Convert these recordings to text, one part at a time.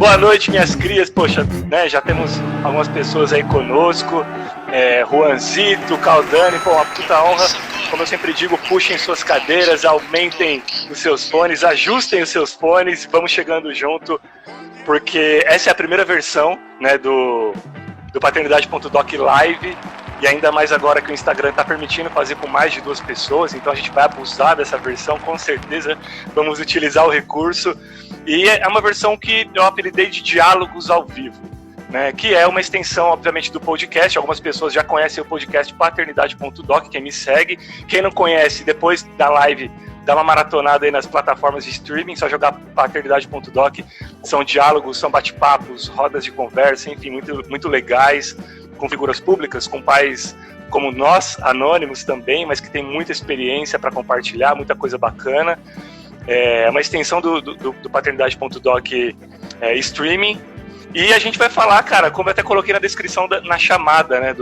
Boa noite, minhas crias. Poxa, né, já temos algumas pessoas aí conosco. Juanzito, Caldani, pô, uma puta honra. Como eu sempre digo, puxem suas cadeiras, aumentem os seus fones, ajustem os seus fones, vamos chegando junto, porque essa é a primeira versão, né, do Paternidade.doc Live, e ainda mais agora que o Instagram está permitindo fazer com mais de 2 pessoas, então a gente vai abusar dessa versão, com certeza vamos utilizar o recurso, e é uma versão que eu apelidei de Diálogos ao Vivo, né, que é uma extensão, obviamente, do podcast. Algumas pessoas já conhecem o podcast Paternidade.doc, quem me segue. Quem não conhece, depois da live, dá uma maratonada aí nas plataformas de streaming, só jogar Paternidade.doc. São diálogos, são bate-papos, rodas de conversa, enfim, muito, muito legais, com figuras públicas, com pais como nós, anônimos também, mas que tem muita experiência para compartilhar, muita coisa bacana. É uma extensão do Paternidade.doc streaming. E a gente vai falar, cara, como eu até coloquei na descrição, na chamada, né,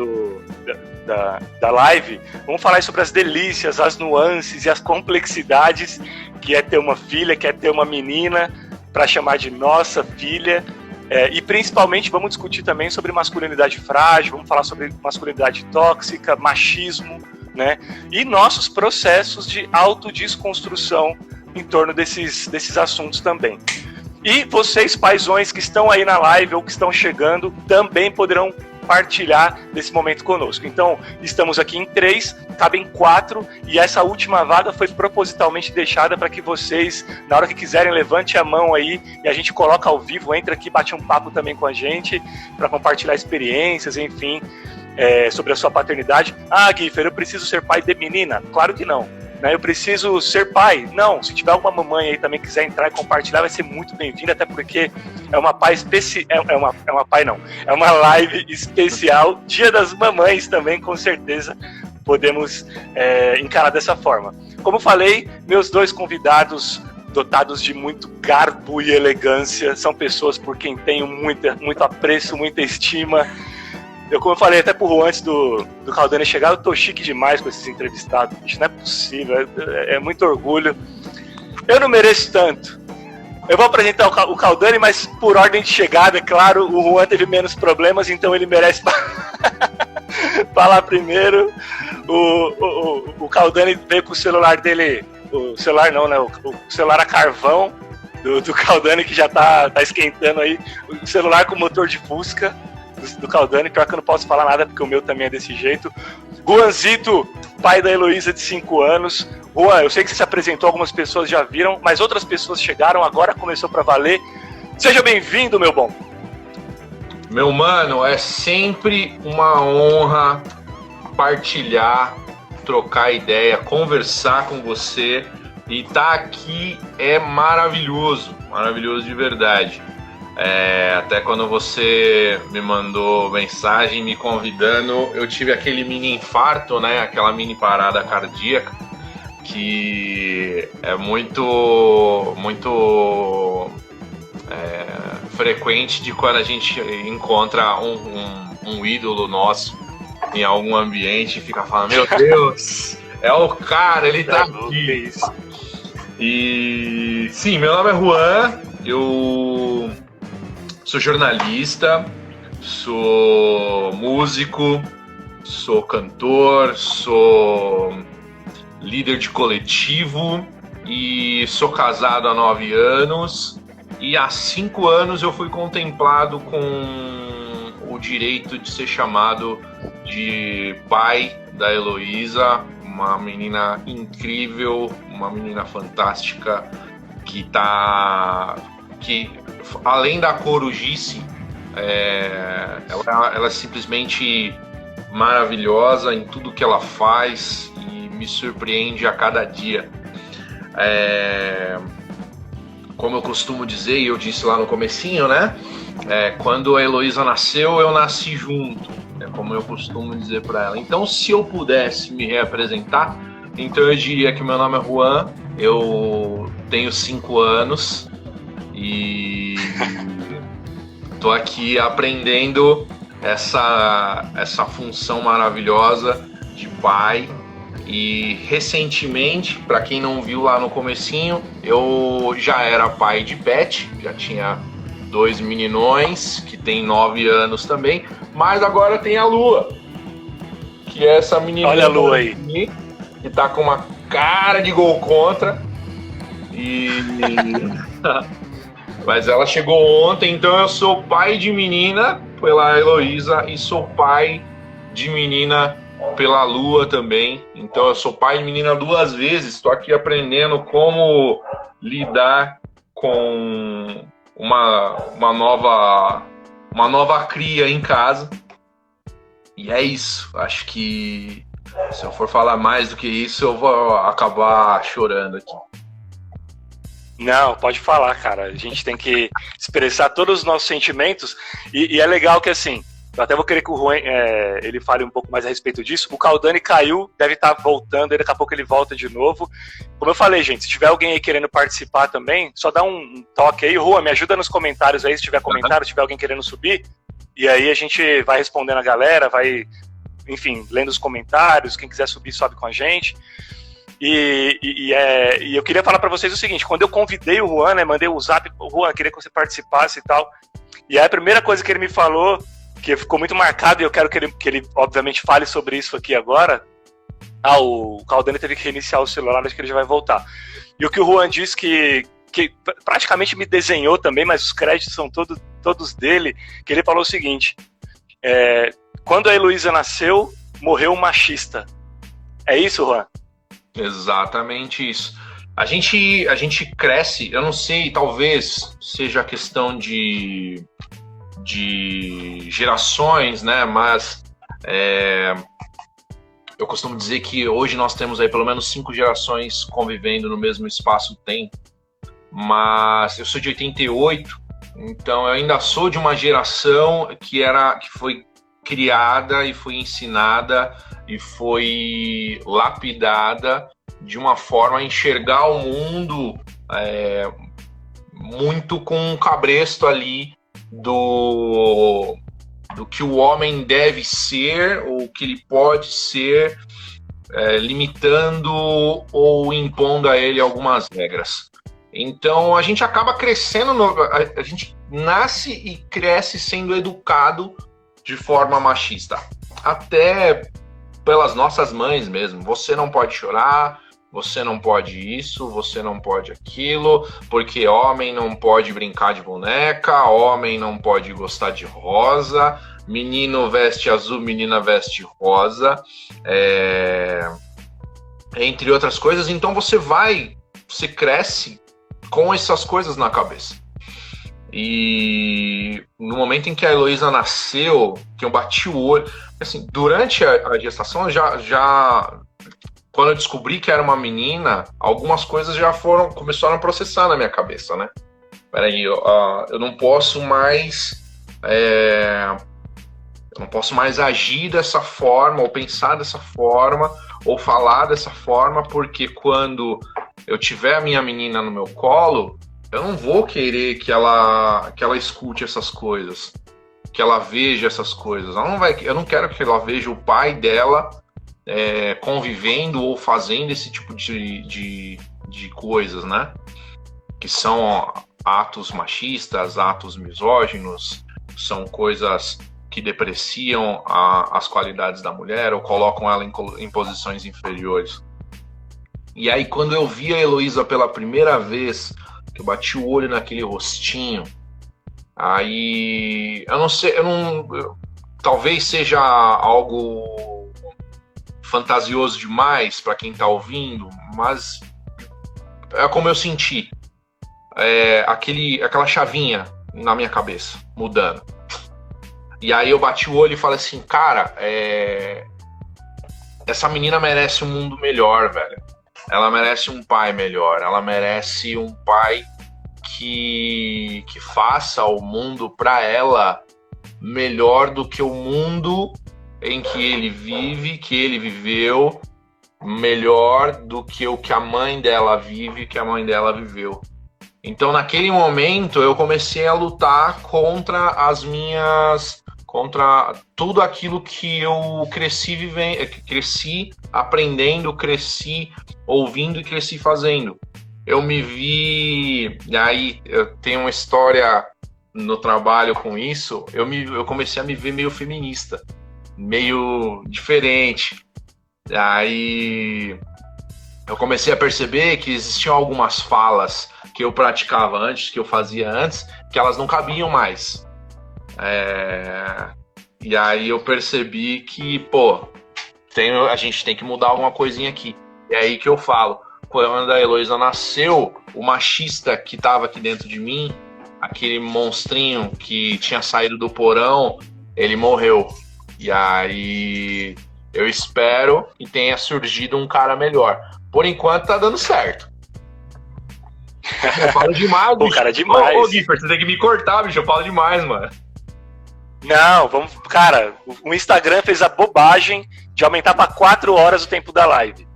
da live, vamos falar sobre as delícias, as nuances e as complexidades que é ter uma filha, que é ter uma menina para chamar de nossa filha, e principalmente vamos discutir também sobre masculinidade frágil, vamos falar sobre masculinidade tóxica, machismo, né, e nossos processos de autodesconstrução em torno desses assuntos também. E vocês, paizões que estão aí na live ou que estão chegando, também poderão partilhar desse momento conosco. Então, estamos aqui em 3, cabem 4, e essa última vaga foi propositalmente deixada para que vocês, na hora que quiserem, levante a mão aí e a gente coloca ao vivo, entra aqui, bate um papo também com a gente, para compartilhar experiências, enfim, sobre a sua paternidade. Ah, Guifer, eu preciso ser pai de menina? Claro que não. Eu preciso ser pai? Não, se tiver alguma mamãe aí também que quiser entrar e compartilhar, vai ser muito bem-vinda, até porque é uma é uma live especial, Dia das Mamães também, com certeza podemos encarar dessa forma. Como falei, meus 2 convidados, dotados de muito garbo e elegância, são pessoas por quem tenho muito apreço, muita estima. Como eu falei até pro Juan antes do Caldani chegar, eu tô chique demais com esses entrevistados, bicho, não é possível, é muito orgulho. Eu não mereço tanto. Eu vou apresentar o Caldani, mas por ordem de chegada, é claro, o Juan teve menos problemas, então ele merece falar primeiro. O Caldani veio com o celular dele, o celular não, né, o celular a carvão do Caldani, que já tá esquentando aí, o celular com motor de Fusca, do Caldani, pior que eu não posso falar nada porque o meu também é desse jeito. Juanzito, pai da Heloísa de 5 anos. Juan, eu sei que você se apresentou, algumas pessoas já viram, mas outras pessoas chegaram, agora começou pra valer. Seja bem-vindo, meu bom. Meu mano, é sempre uma honra partilhar, trocar ideia, conversar com você, e tá aqui é maravilhoso de verdade. Até quando você me mandou mensagem me convidando, eu tive aquele mini infarto, né? Aquela mini parada cardíaca, que é muito frequente de quando a gente encontra um ídolo nosso em algum ambiente e fica falando, meu Deus, é o cara, ele tá aqui. E sim, meu nome é Juan, eu sou jornalista, sou músico, sou cantor, sou líder de coletivo e sou casado há 9 anos. E há 5 anos eu fui contemplado com o direito de ser chamado de pai da Heloísa, uma menina incrível, uma menina fantástica que além da corujice, ela é simplesmente maravilhosa em tudo que ela faz e me surpreende a cada dia. Como eu costumo dizer, e eu disse lá no comecinho, né? Quando a Heloísa nasceu, eu nasci junto, como eu costumo dizer para ela. Então, se eu pudesse me reapresentar, então eu diria que meu nome é Juan, eu tenho 5 anos, e tô aqui aprendendo essa função maravilhosa de pai. E recentemente, para quem não viu lá no comecinho, eu já era pai de pet, já tinha 2 meninões, que tem 9 anos também, mas agora tem a Lua, que é essa menina. Olha a Lua aí. Que tá com uma cara de gol contra. Mas ela chegou ontem, então eu sou pai de menina pela Heloísa e sou pai de menina pela Lua também. Então eu sou pai de menina 2 vezes. Estou aqui aprendendo como lidar com uma nova cria em casa. E é isso. Acho que se eu for falar mais do que isso, eu vou acabar chorando aqui. Não, pode falar, cara. A gente tem que expressar todos os nossos sentimentos. E é legal que, assim, eu até vou querer que o Juan ele fale um pouco mais a respeito disso. O Caldani caiu, deve estar voltando, daqui a pouco ele volta de novo. Como eu falei, gente, se tiver alguém aí querendo participar também, só dá um toque aí. Juan, me ajuda nos comentários aí, se tiver comentário, se tiver alguém querendo subir. E aí a gente vai respondendo a galera, vai, enfim, lendo os comentários. Quem quiser subir, sobe com a gente. E eu queria falar para vocês o seguinte: quando eu convidei o Juan, né, mandei o zap, Juan, queria que você participasse e tal. E aí a primeira coisa que ele me falou, que ficou muito marcado, e eu quero que ele obviamente fale sobre isso aqui agora. O Caldani teve que reiniciar o celular, acho que ele já vai voltar. E o que o Juan disse que praticamente me desenhou também, mas os créditos são todos dele, que ele falou o seguinte: quando a Heloísa nasceu, morreu um machista. É isso, Juan? Exatamente isso. A gente cresce, eu não sei, talvez seja questão de gerações, né? Mas eu costumo dizer que hoje nós temos aí pelo menos 5 gerações convivendo no mesmo espaço-tempo. Mas eu sou de 88, então eu ainda sou de uma geração que foi criada e foi ensinada e foi lapidada de uma forma a enxergar o mundo muito com um cabresto ali do que o homem deve ser ou que ele pode ser, limitando ou impondo a ele algumas regras. Então a gente acaba crescendo, a gente nasce e cresce sendo educado de forma machista, até pelas nossas mães mesmo. Você não pode chorar, você não pode isso, você não pode aquilo, porque homem não pode brincar de boneca, homem não pode gostar de rosa, menino veste azul, menina veste rosa, entre outras coisas. Então você cresce com essas coisas na cabeça. E no momento em que a Heloísa nasceu, que eu bati o olho, assim, durante a gestação, quando eu descobri que era uma menina, algumas coisas começaram a processar na minha cabeça, né? Peraí, eu não posso mais agir dessa forma, ou pensar dessa forma, ou falar dessa forma, porque quando eu tiver a minha menina no meu colo, eu não vou querer que ela escute essas coisas, que ela veja essas coisas. Eu não quero que ela veja o pai dela convivendo ou fazendo esse tipo de coisas, né? Que são atos machistas, atos misóginos, são coisas que depreciam as qualidades da mulher ou colocam ela em posições inferiores. E aí, quando eu vi a Heloísa pela primeira vez, que eu bati o olho naquele rostinho, aí eu não sei, talvez seja algo fantasioso demais para quem tá ouvindo, mas é como eu senti, aquela chavinha na minha cabeça mudando. E aí eu bati o olho e falei assim, cara, essa menina merece um mundo melhor, velho. Ela merece um pai melhor, ela merece um pai que faça o mundo para ela melhor do que o mundo em que ele vive, que ele viveu, melhor do que o que a mãe dela vive, que a mãe dela viveu. Então, naquele momento, eu comecei a lutar contra tudo aquilo que eu cresci aprendendo, cresci ouvindo e cresci fazendo. Eu me vi, e aí eu tenho uma história no trabalho com isso, eu comecei a me ver meio feminista, meio diferente. Aí eu comecei a perceber que existiam algumas falas que eu praticava antes, que eu fazia antes, que elas não cabiam mais. E aí eu percebi que, pô, a gente tem que mudar alguma coisinha aqui. É aí que eu falo, quando a Heloísa nasceu, o machista que estava aqui dentro de mim, aquele monstrinho que tinha saído do porão, ele morreu. E aí eu espero que tenha surgido um cara melhor. Por enquanto tá dando certo. Eu falo demais, bicho. Pô, cara, demais. Ô, Giffer, você tem que me cortar, bicho. Eu falo demais, mano. Não, vamos. Cara, o Instagram fez a bobagem de aumentar para 4 horas o tempo da live.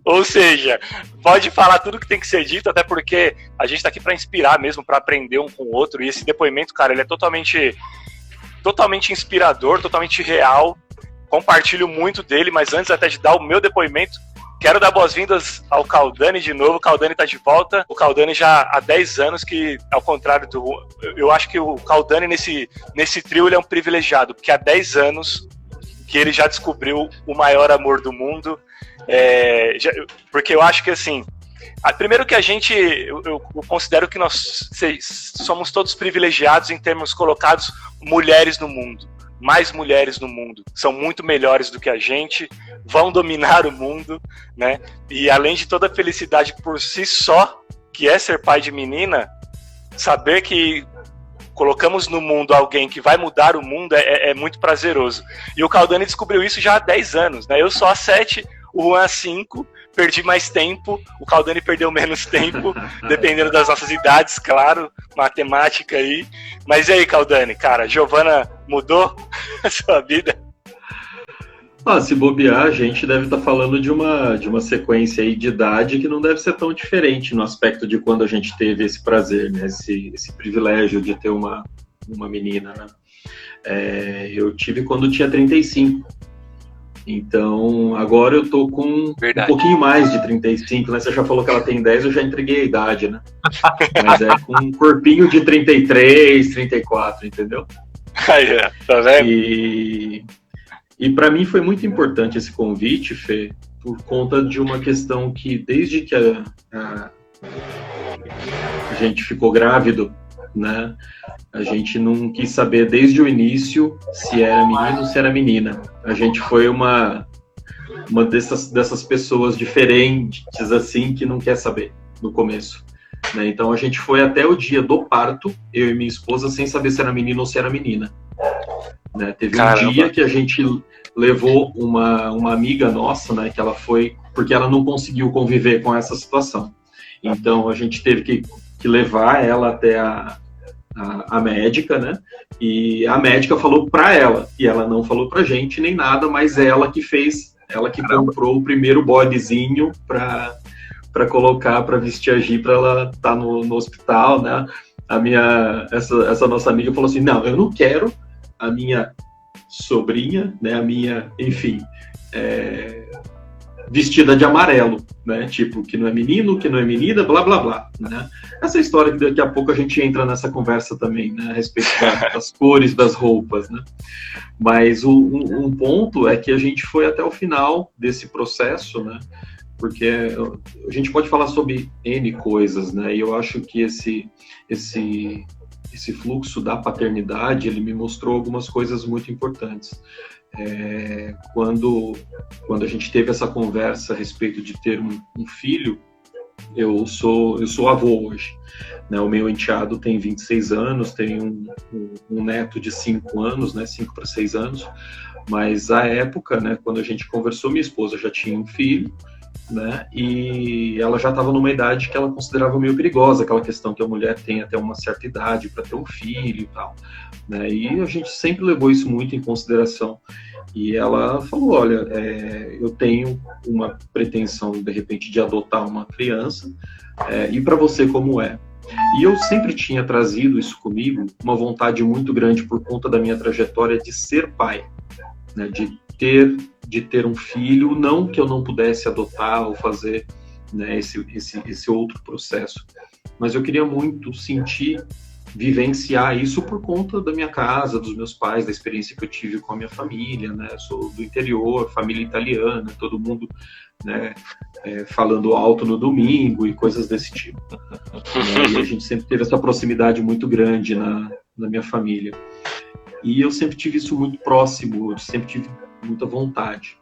Ou seja, pode falar tudo que tem que ser dito, até porque a gente tá aqui para inspirar mesmo, para aprender um com o outro. E esse depoimento, cara, ele é totalmente inspirador, totalmente real. Compartilho muito dele, mas antes até de dar o meu depoimento, quero dar boas-vindas ao Caldani de novo. O Caldani tá de volta. O Caldani já há 10 anos que, ao contrário do... Eu acho que o Caldani nesse trio ele é um privilegiado, porque há 10 anos que ele já descobriu o maior amor do mundo. Porque eu acho que, assim... Primeiro que eu considero que nós somos todos privilegiados em termos colocados mulheres no mundo. Mais mulheres no mundo, são muito melhores do que a gente, vão dominar o mundo, né? E além de toda a felicidade por si só, que é ser pai de menina, saber que colocamos no mundo alguém que vai mudar o mundo é muito prazeroso. E o Caldani descobriu isso já há 10 anos, né? Eu só há 7, o Juan há 5, perdi mais tempo, o Caldani perdeu menos tempo, dependendo das nossas idades, claro, matemática aí. Mas e aí, Caldani, cara, Giovana mudou a sua vida? Se bobear, a gente deve estar falando de uma sequência aí de idade que não deve ser tão diferente no aspecto de quando a gente teve esse prazer, né? Esse privilégio de ter uma menina, né? Eu tive quando tinha 35. Então, agora eu tô com Verdade. Um pouquinho mais de 35, né? Você já falou que ela tem 10, eu já entreguei a idade, né? Mas é com um corpinho de 33, 34, entendeu? Aí, tá vendo? E para mim foi muito importante esse convite, Fê, por conta de uma questão que desde que a gente ficou grávido, né? A gente não quis saber desde o início se era menino ou se era menina. A gente foi uma dessas pessoas diferentes, assim, que não quer saber no começo, né? Então a gente foi até o dia do parto, eu e minha esposa, sem saber se era menino ou se era menina, né? Teve um dia que a gente levou uma amiga nossa, né? Que ela foi, porque ela não conseguiu conviver com essa situação. Então a gente teve que levar ela até a médica, né? E a médica falou para ela, e ela não falou pra gente nem nada, mas ela que fez, ela que comprou o primeiro bodezinho para colocar, para vestir a Gi, para ela estar no hospital, né? Essa nossa amiga falou assim: não, eu não quero a minha sobrinha, né? A minha, enfim, vestida de amarelo, né? Tipo, que não é menino, que não é menina, blá, blá, blá, né? Essa história que daqui a pouco a gente entra nessa conversa também, né? A respeito das cores das roupas, né? Mas um ponto é que a gente foi até o final desse processo, né? Porque a gente pode falar sobre N coisas, né? E eu acho que esse fluxo da paternidade, ele me mostrou algumas coisas muito importantes. Quando a gente teve essa conversa a respeito de ter um filho, eu sou avô hoje, né? O meu enteado tem 26 anos, tem um neto de 5 anos, né? 5 para 6 anos, mas à época, né, quando a gente conversou, minha esposa já tinha um filho, né? E ela já estava numa idade que ela considerava meio perigosa, aquela questão que a mulher tem até uma certa idade para ter um filho e tal, né? E a gente sempre levou isso muito em consideração. E ela falou: olha, eu tenho uma pretensão, de repente, de adotar uma criança, e para você como é? E eu sempre tinha trazido isso comigo, uma vontade muito grande por conta da minha trajetória de ser pai, né? De ter um filho, não que eu não pudesse adotar ou fazer, né, esse outro processo, mas eu queria muito vivenciar isso por conta da minha casa, dos meus pais, da experiência que eu tive com a minha família, né? Eu sou do interior, família italiana, todo mundo, né, falando alto no domingo e coisas desse tipo. E a gente sempre teve essa proximidade muito grande na minha família. E eu sempre tive isso muito próximo, eu sempre tive muita vontade.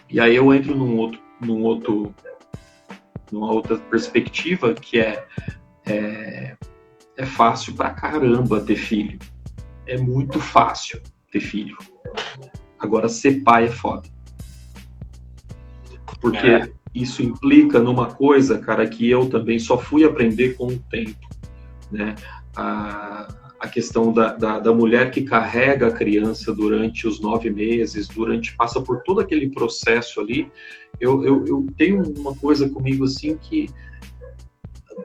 E aí eu entro numa outra perspectiva, que é fácil pra caramba ter filho. É muito fácil ter filho. Agora, ser pai é foda. Porque isso implica numa coisa, cara, que eu também só fui aprender com o tempo, né? A questão da mulher que carrega a criança durante os 9 meses, passa por todo aquele processo ali. Eu tenho uma coisa comigo assim que,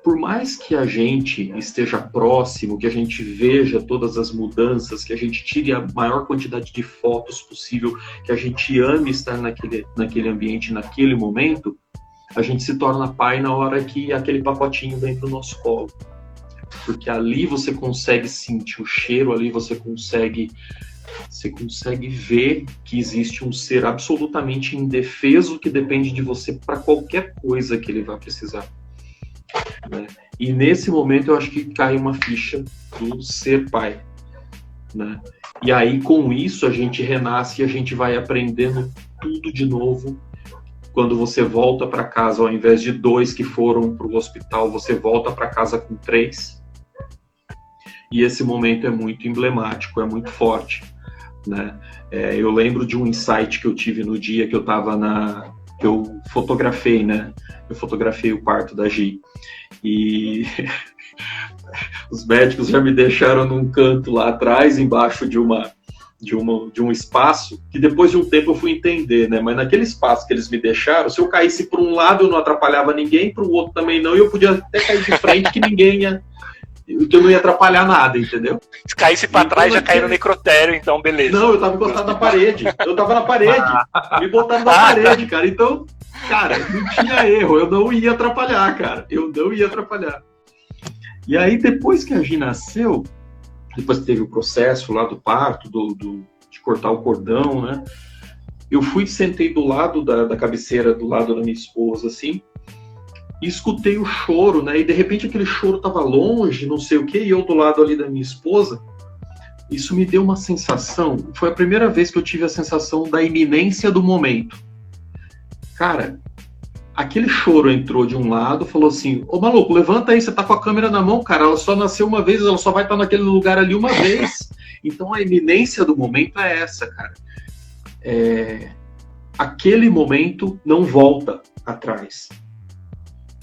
por mais que a gente esteja próximo, que a gente veja todas as mudanças, que a gente tire a maior quantidade de fotos possível, que a gente ame estar naquele ambiente, naquele momento, a gente se torna pai na hora que aquele pacotinho vem pro nosso colo. Porque ali você consegue sentir o cheiro, ali você consegue ver que existe um ser absolutamente indefeso que depende de você para qualquer coisa que ele vai precisar. Né? E nesse momento eu acho que cai uma ficha do ser pai, né? E aí com isso a gente renasce e a gente vai aprendendo tudo de novo. Quando você volta para casa, ao invés de 2 que foram para o hospital, você volta para casa com 3. E esse momento é muito emblemático, é muito forte, né? Eu lembro de um insight que eu tive no dia que eu estava que eu fotografei, né? Eu fotografei o parto da Gi. E os médicos já me deixaram num canto lá atrás, embaixo de um espaço, que depois de um tempo eu fui entender, né? Mas naquele espaço que eles me deixaram, se eu caísse para um lado eu não atrapalhava ninguém, para o outro também não, e eu podia até cair de frente que que eu não ia atrapalhar nada, entendeu? Se caísse pra trás, já caía no necrotério, então beleza. Não, eu tava encostado na parede. Eu tava na parede. Me botaram na parede, cara. Então, cara, não tinha erro. Eu não ia atrapalhar, cara. Eu não ia atrapalhar. E aí, depois que a Gi nasceu, depois que teve o processo lá do parto, de cortar o cordão, né? Eu sentei do lado da cabeceira, do lado da minha esposa, assim, e escutei o choro, né? E de repente aquele choro estava longe, não sei o quê, e eu do lado ali da minha esposa. Isso me deu uma sensação, foi a primeira vez que eu tive a sensação da iminência do momento. Cara, aquele choro entrou de um lado, falou assim: ô maluco, levanta aí, você tá com a câmera na mão, cara, ela só nasceu uma vez, ela só vai estar naquele lugar ali uma vez. Então a iminência do momento é essa, cara. Aquele momento não volta atrás.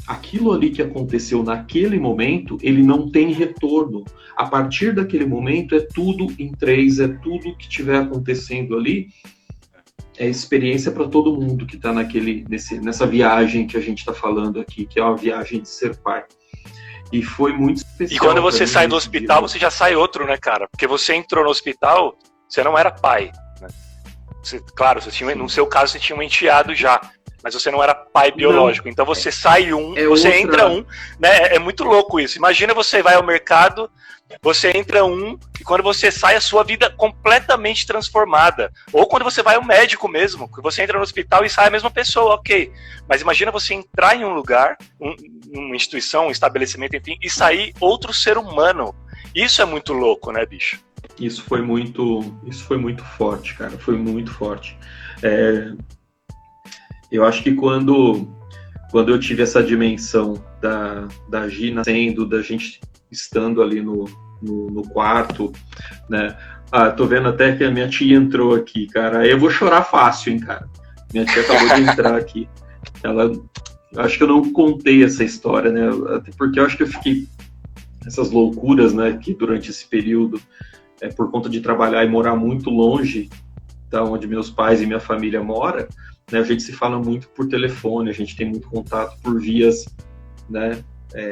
Aquilo ali que aconteceu naquele momento, ele não tem retorno. A partir daquele momento, é tudo em 3, é tudo que estiver acontecendo ali, é experiência para todo mundo que está nessa viagem que a gente está falando aqui, que é uma viagem de ser pai. E foi muito especial. E quando você sai do hospital, você já sai outro, né, cara? Porque você entrou no hospital, você não era pai, né? Claro, no seu caso, você tinha um enteado já. Mas você não era pai biológico. Não. Então você sai entra um, né? É muito louco isso. Imagina, você vai ao mercado, você entra e quando você sai, a sua vida completamente transformada. Ou quando você vai ao médico mesmo, que você entra no hospital e sai a mesma pessoa, ok. Mas imagina você entrar em um lugar, uma instituição, um estabelecimento, enfim, e sair outro ser humano. Isso é muito louco, né, bicho? Isso foi muito forte, cara. Foi muito forte. Eu acho que quando eu tive essa dimensão da Gi nascendo, da gente estando ali no quarto, né? Tô vendo até que a minha tia entrou aqui, cara. Eu vou chorar fácil, hein, cara. Minha tia acabou de entrar aqui. Acho que eu não contei essa história, né? Até porque eu acho que eu fiquei essas loucuras, né? Que durante esse período, por conta de trabalhar e morar muito longe da onde meus pais e minha família moram, né, a gente se fala muito por telefone, a gente tem muito contato por vias, né,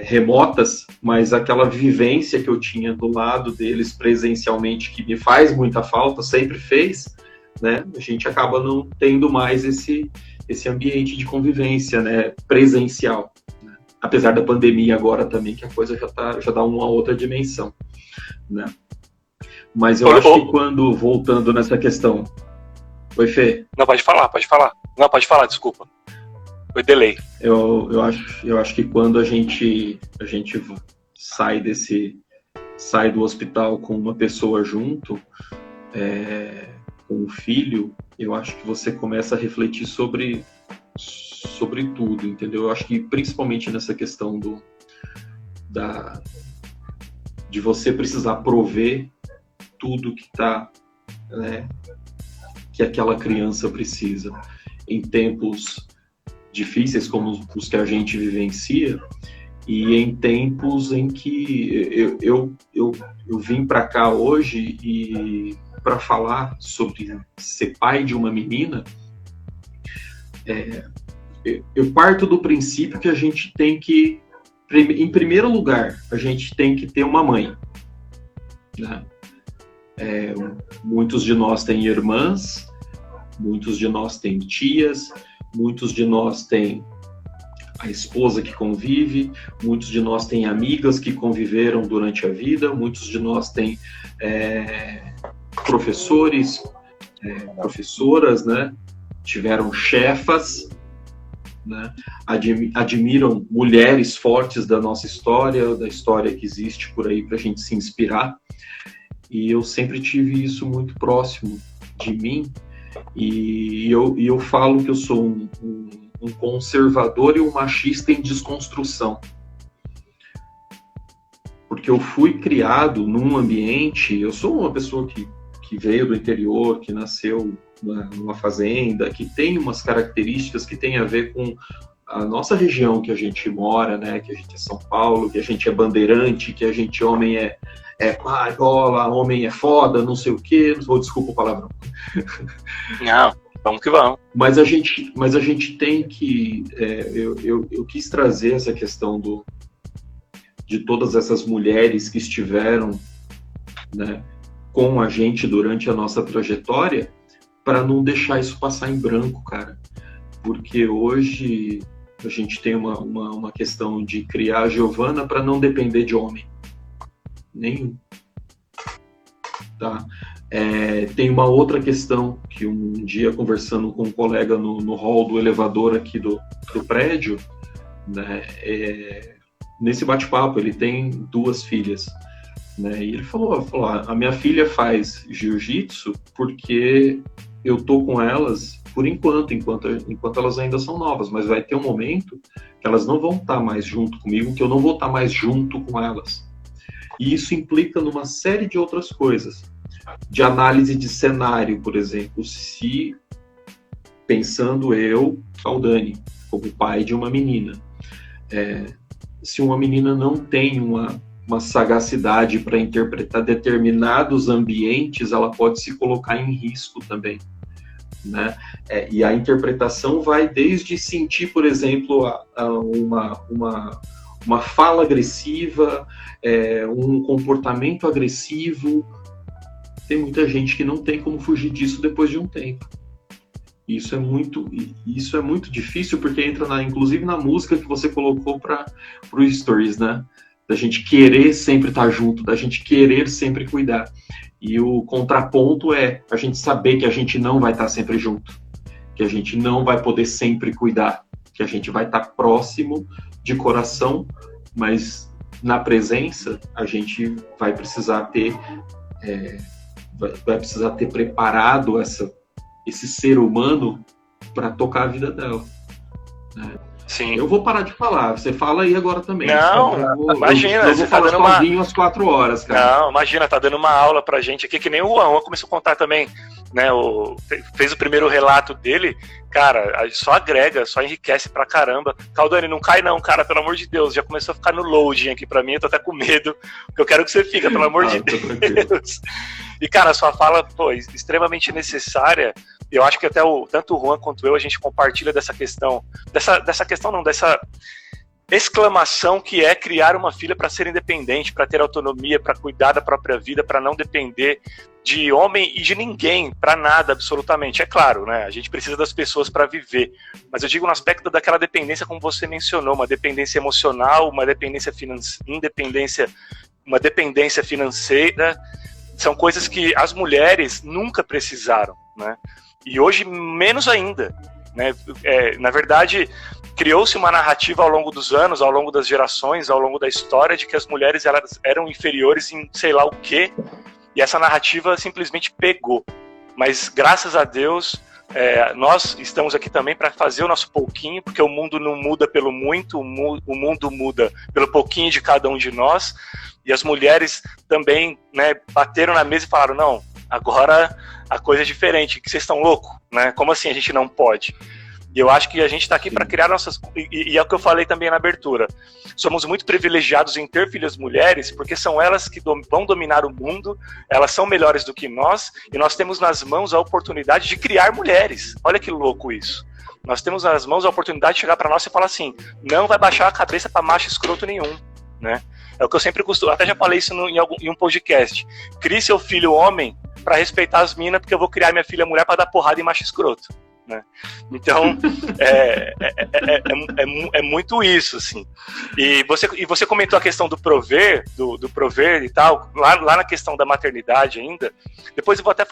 remotas, mas aquela vivência que eu tinha do lado deles presencialmente, que me faz muita falta, sempre fez, né, a gente acaba não tendo mais esse ambiente de convivência, né, presencial. Né. apesar da pandemia agora também, que a coisa já dá uma outra dimensão, né? Mas eu acho que quando, voltando nessa questão... Oi, Fê? Não, pode falar. Não, pode falar, desculpa. Foi delay. Eu acho que quando a gente sai do hospital com uma pessoa junto, com um filho, eu acho que você começa a refletir sobre tudo, entendeu? Eu acho que principalmente nessa questão de você precisar prover tudo que que aquela criança precisa em tempos difíceis como os que a gente vivencia, e em tempos em que eu vim para cá hoje e para falar sobre ser pai de uma menina. Eu parto do princípio que a gente tem que, em primeiro lugar, a gente tem que ter uma mãe, né? Muitos de nós têm irmãs, muitos de nós têm tias, muitos de nós têm a esposa que convive, muitos de nós têm amigas que conviveram durante a vida, muitos de nós têm professores, professoras, né? Tiveram chefas, né? Admiram mulheres fortes da nossa história, da história que existe por aí para a gente se inspirar. E eu sempre tive isso muito próximo de mim, e eu falo que eu sou um conservador e um machista em desconstrução. Porque eu fui criado num ambiente, eu sou uma pessoa que veio do interior, que nasceu numa fazenda, que tem umas características que tem a ver com a nossa região que a gente mora, né? Que a gente é São Paulo, que a gente é bandeirante, que a gente homem é bola, homem é foda, não sei o quê. Desculpa o palavrão. Não, vamos que vamos. Mas a gente tem que... eu quis trazer essa questão de todas essas mulheres que estiveram, né, com a gente durante a nossa trajetória, para não deixar isso passar em branco, cara. Porque hoje a gente tem uma questão de criar a Giovana para não depender de homem nenhum. Tá? Tem uma outra questão que um dia, conversando com um colega no hall do elevador aqui do prédio, né, nesse bate-papo, ele tem 2 filhas, né, e ele falou, a minha filha faz jiu-jitsu porque eu tô com elas por enquanto elas ainda são novas, mas vai ter um momento que elas não vão estar mais junto comigo, que eu não vou estar mais junto com elas. E isso implica numa série de outras coisas, de análise de cenário, por exemplo, se, pensando eu, Caldani, como pai de uma menina, se uma menina não tem uma sagacidade para interpretar determinados ambientes, ela pode se colocar em risco também, né? E a interpretação vai desde sentir, por exemplo, uma fala agressiva, um comportamento agressivo. Tem muita gente que não tem como fugir disso depois de um tempo. Isso é muito difícil, porque entra inclusive na música que você colocou para o Stories, né? Da gente querer sempre estar junto, da gente querer sempre cuidar. E o contraponto é a gente saber que a gente não vai estar sempre junto, que a gente não vai poder sempre cuidar, que a gente vai estar próximo de coração, mas na presença a gente vai precisar ter preparado esse ser humano para tocar a vida dela, né? Sim. Eu vou parar de falar, você fala aí agora também. Não, imagina. Eu vou falar sozinho às 4 horas, cara. Não, imagina, tá dando uma aula pra gente aqui, que nem o Juan começou a contar também, né, fez o primeiro relato dele, cara, só agrega, só enriquece pra caramba. Caldani, não cai não, cara, pelo amor de Deus, já começou a ficar no loading aqui pra mim, eu tô até com medo, porque eu quero que você fique, pelo amor de Deus. E, cara, sua fala, pô, extremamente necessária. Eu acho que até tanto o Juan quanto eu, a gente compartilha dessa questão, dessa exclamação que é criar uma filha para ser independente, para ter autonomia, para cuidar da própria vida, para não depender de homem e de ninguém para nada, absolutamente. É claro, né? A gente precisa das pessoas para viver. Mas eu digo no aspecto daquela dependência, como você mencionou, uma dependência emocional, uma dependência uma dependência financeira. São coisas que as mulheres nunca precisaram, né? E hoje menos ainda, né? Na verdade, criou-se uma narrativa ao longo dos anos, ao longo das gerações, ao longo da história, de que as mulheres elas eram inferiores em sei lá o quê. E essa narrativa simplesmente pegou. Mas, graças a Deus, nós estamos aqui também para fazer o nosso pouquinho, porque o mundo não muda pelo muito, o mundo muda pelo pouquinho de cada um de nós. E as mulheres também, né, bateram na mesa e falaram, não, agora a coisa é diferente, que vocês estão loucos, né? Como assim a gente não pode? E eu acho que a gente está aqui para criar nossas... E é o que eu falei também na abertura. Somos muito privilegiados em ter filhas mulheres, porque são elas que vão dominar o mundo, elas são melhores do que nós, e nós temos nas mãos a oportunidade de criar mulheres. Olha que louco isso. Nós temos nas mãos a oportunidade de chegar para nós e falar assim, não vai baixar a cabeça para macho escroto nenhum, né? É o que eu sempre costumo... Até já falei isso em um podcast. Crie seu filho homem para respeitar as minas, porque eu vou criar minha filha mulher para dar porrada em macho escroto. Né? Então é muito isso, assim. E você comentou a questão do prover, do prover e tal, lá na questão da maternidade ainda. Depois eu vou até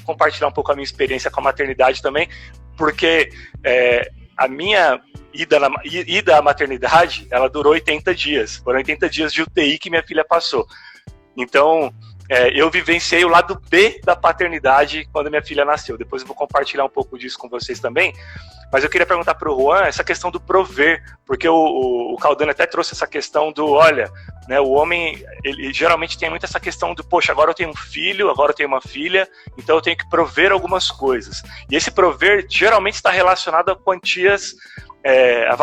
compartilhar um pouco a minha experiência com a maternidade também, porque a minha ida à maternidade, ela durou 80 dias. Foram 80 dias de UTI que minha filha passou. Então eu vivenciei o lado B da paternidade quando minha filha nasceu. Depois eu vou compartilhar um pouco disso com vocês também. Mas eu queria perguntar para o Juan essa questão do prover, porque o Caldani até trouxe essa questão do, olha, né, o homem, ele geralmente tem muito essa questão do, poxa, agora eu tenho um filho, agora eu tenho uma filha, então eu tenho que prover algumas coisas. E esse prover geralmente está relacionado a quantias, a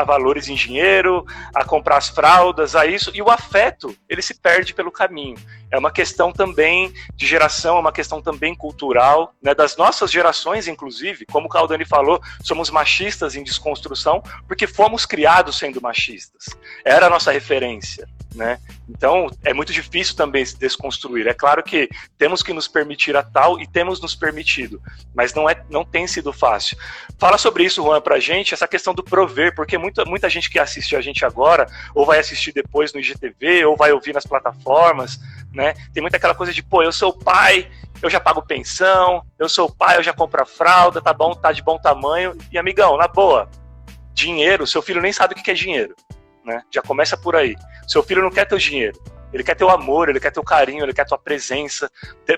valores em dinheiro, a comprar as fraldas, a isso, e o afeto, ele se perde pelo caminho. É uma questão também de geração, é uma questão também cultural, né, das nossas gerações, inclusive, como o Caldani falou, somos machistas em desconstrução, porque fomos criados sendo machistas. Era a nossa referência, né? Então, é muito difícil também se desconstruir. É claro que temos que nos permitir a tal e temos nos permitido, mas não tem sido fácil. Fala sobre isso, Juan, pra gente, essa questão do prover, porque muita gente que assiste a gente agora, ou vai assistir depois no IGTV, ou vai ouvir nas plataformas, né? Tem muita aquela coisa de, pô, eu sou pai, eu já pago pensão, eu sou pai, eu já compro a fralda, tá bom, tá de bom tamanho. E, amigão, na boa, dinheiro, seu filho nem sabe o que é dinheiro, né? Já começa por aí. Seu filho não quer teu dinheiro, ele quer teu amor, ele quer teu carinho, ele quer tua presença.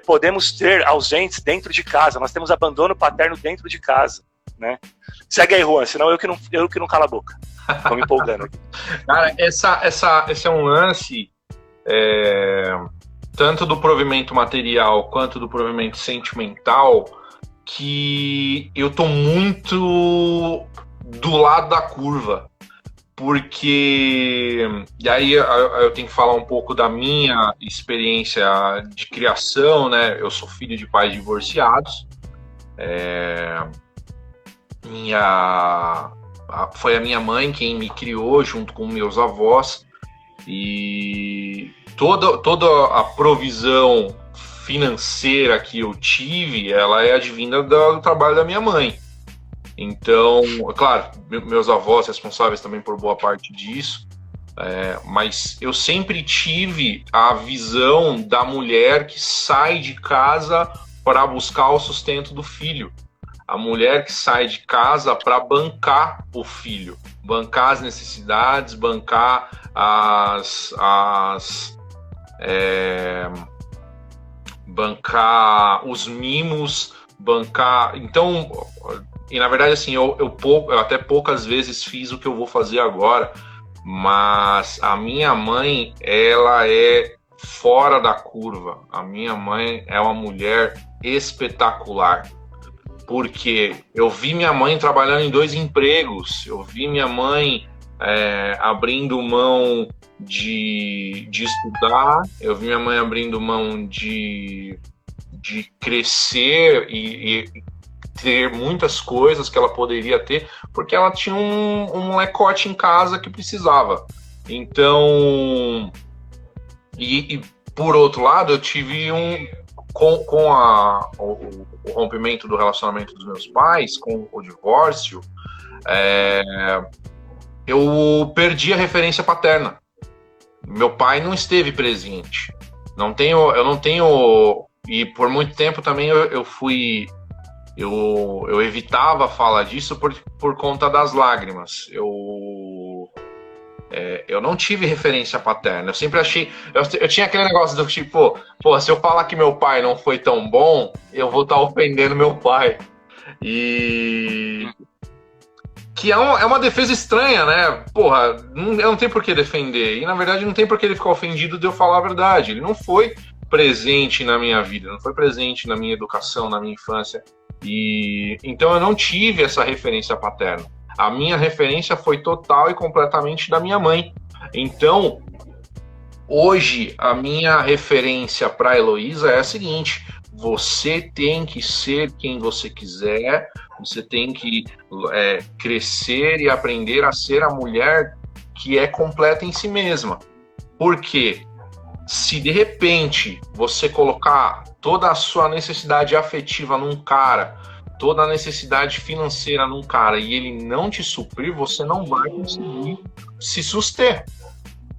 Podemos ter ausentes dentro de casa, nós temos abandono paterno dentro de casa, né? Segue aí, Juan, senão eu que não calo a boca. Tô me empolgando aqui. Cara, esse é um lance tanto do provimento material quanto do provimento sentimental, que eu tô muito do lado da curva. Porque, e aí eu tenho que falar um pouco da minha experiência de criação, né? Eu sou filho de pais divorciados. Foi a minha mãe quem me criou junto com meus avós. E toda a provisão financeira que eu tive, ela é advinda do trabalho da minha mãe. Então, claro, meus avós responsáveis também por boa parte disso, mas eu sempre tive a visão da mulher que sai de casa para buscar o sustento do filho. A mulher que sai de casa para bancar o filho, bancar as necessidades, bancar bancar os mimos, bancar... Então... E na verdade, assim, eu até poucas vezes fiz o que eu vou fazer agora, mas a minha mãe, ela é fora da curva. A minha mãe é uma mulher espetacular, porque eu vi minha mãe trabalhando em 2 empregos, eu vi minha mãe abrindo mão de estudar, eu vi minha mãe abrindo mão de crescer e ter muitas coisas que ela poderia ter, porque ela tinha um molecote em casa que precisava. Então, e por outro lado, eu tive com o rompimento do relacionamento dos meus pais, com o divórcio, eu perdi a referência paterna. Meu pai não esteve presente. Eu não tenho, e por muito tempo também eu evitava falar disso por conta das lágrimas. Eu não tive referência paterna. Eu sempre achei. Eu tinha aquele negócio do tipo, pô, se eu falar que meu pai não foi tão bom, eu vou estar ofendendo meu pai. E. Que é uma defesa estranha, né? Porra, eu não tenho por que defender. E na verdade não tem por que ele ficar ofendido de eu falar a verdade. Ele não foi presente na minha vida, não foi presente na minha educação, na minha infância. E então eu não tive essa referência paterna. A minha referência foi total e completamente da minha mãe. Então, hoje, a minha referência para a Heloísa é a seguinte: você tem que ser quem você quiser, você tem que crescer e aprender a ser a mulher que é completa em si mesma. Porque se de repente você colocar toda a sua necessidade afetiva num cara, toda a necessidade financeira num cara e ele não te suprir, você não vai conseguir se suster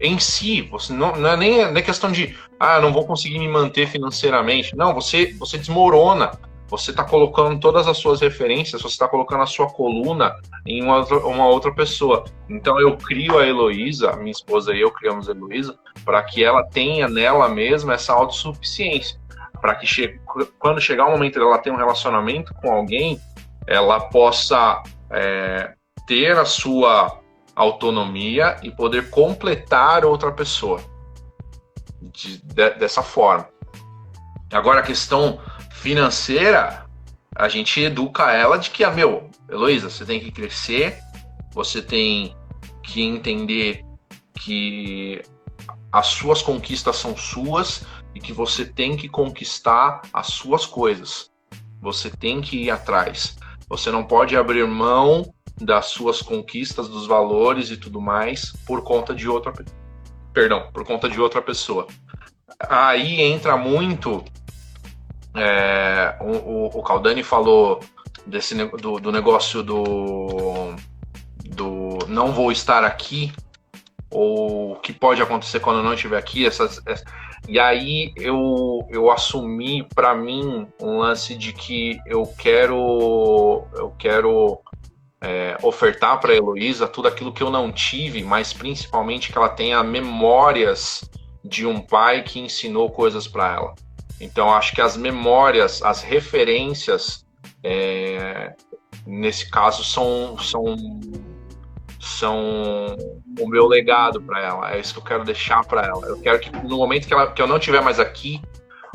em si. Você não é nem questão de não vou conseguir me manter financeiramente. Não, você desmorona. Você está colocando todas as suas referências, você está colocando a sua coluna em uma outra pessoa. Então eu crio a Heloísa, minha esposa e eu criamos a Heloísa, para que ela tenha nela mesma essa autossuficiência. Para que quando chegar o momento dela ter um relacionamento com alguém, ela possa ter a sua autonomia e poder completar outra pessoa dessa forma. Agora, a questão financeira, a gente educa ela de que, Heloísa, você tem que crescer, você tem que entender que as suas conquistas são suas e que você tem que conquistar as suas coisas. Você tem que ir atrás. Você não pode abrir mão das suas conquistas, dos valores e tudo mais por conta de outra pessoa. Aí entra muito o Caldani falou do negócio do não vou estar aqui, ou o que pode acontecer quando eu não estiver aqui, e aí eu assumi para mim um lance de que eu quero ofertar para a Heloísa tudo aquilo que eu não tive, mas principalmente que ela tenha memórias de um pai que ensinou coisas para ela. Então acho que as memórias, as referências nesse caso são o meu legado para ela. É isso que eu quero deixar para ela. Eu quero que no momento que eu não estiver mais aqui,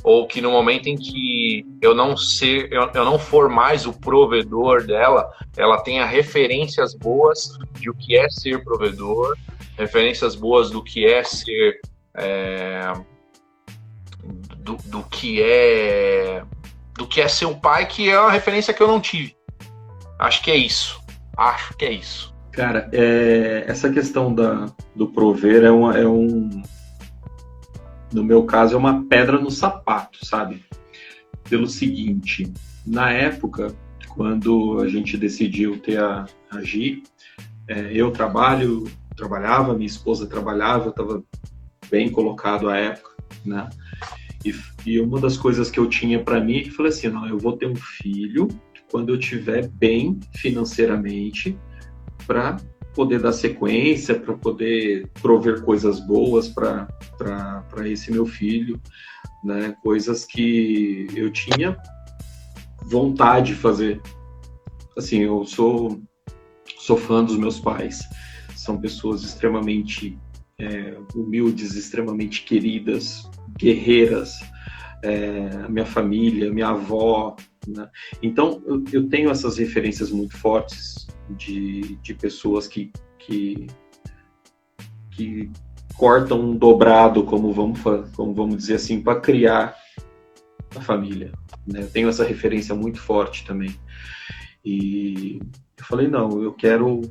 ou que no momento em que eu não for mais o provedor dela, ela tenha referências boas de o que é ser provedor, referências boas do que é ser do que é ser o pai, que é uma referência que eu não tive. Acho que é isso. Cara, essa questão do prover no meu caso, é uma pedra no sapato, sabe? Pelo seguinte, na época, quando a gente decidiu ter a Gi, eu trabalhava, minha esposa trabalhava, eu estava bem colocado à época, né? E uma das coisas que eu tinha para mim, que falei assim, não, eu vou ter um filho quando eu estiver bem financeiramente, para poder dar sequência, para poder prover coisas boas para esse meu filho, né? Coisas que eu tinha vontade de fazer. Assim, eu sou fã dos meus pais, são pessoas extremamente humildes, extremamente queridas, guerreiras, minha família, minha avó, né? Então eu tenho essas referências muito fortes de pessoas que cortam um dobrado, como vamos dizer assim, para criar a família, né? Eu tenho essa referência muito forte também. E eu falei, não, eu quero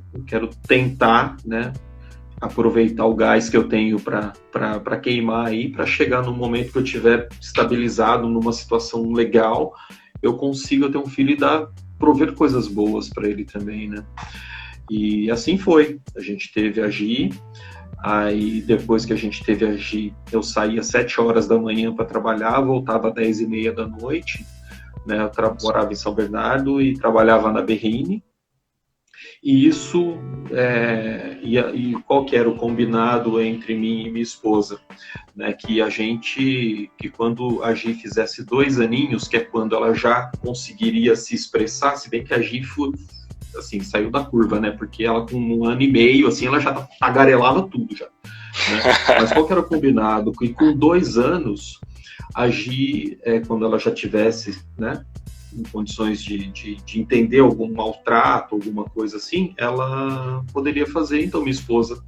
tentar, né, aproveitar o gás que eu tenho para queimar aí, para chegar no momento que eu tiver estabilizado numa situação legal, eu consigo ter um filho e prover coisas boas para ele também, né? E assim foi. A gente teve a Gi, aí depois que a gente teve a Gi, eu saía às 7 horas da manhã para trabalhar, voltava às 10h30 da noite, né? Eu morava em São Bernardo e trabalhava na Berrine. E isso, e qual que era o combinado entre mim e minha esposa? Né, que quando a Gi fizesse 2 aninhos, que é quando ela já conseguiria se expressar, se bem que a Gi assim, saiu da curva, né, porque ela com 1 ano e meio, assim, ela já tagarelava tudo já. Né? Mas qual que era o combinado? Que com 2 anos, a Gi, quando ela já tivesse, né, em condições de entender algum maltrato, alguma coisa assim, ela poderia fazer, então minha esposa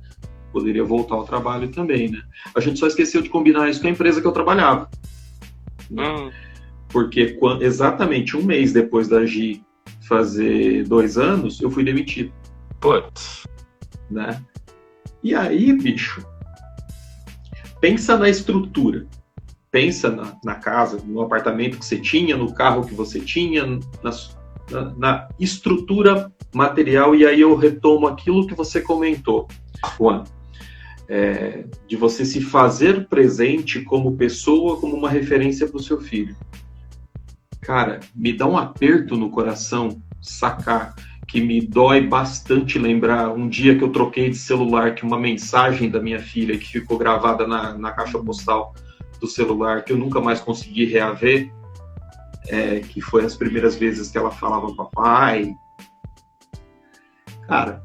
poderia voltar ao trabalho também, né? A gente só esqueceu de combinar isso com a empresa que eu trabalhava. Porque exatamente 1 mês depois da Gi fazer 2 anos, eu fui demitido. Putz. Né? E aí, bicho, pensa na estrutura. Pensa na casa, no apartamento que você tinha, no carro que você tinha, na estrutura material. E aí eu retomo aquilo que você comentou, Juan, de você se fazer presente como pessoa, como uma referência para o seu filho. Cara, me dá um aperto no coração sacar que me dói bastante lembrar um dia que eu troquei de celular, que uma mensagem da minha filha que ficou gravada na caixa postal do celular, que eu nunca mais consegui reaver, que foi as primeiras vezes que ela falava papai. Cara,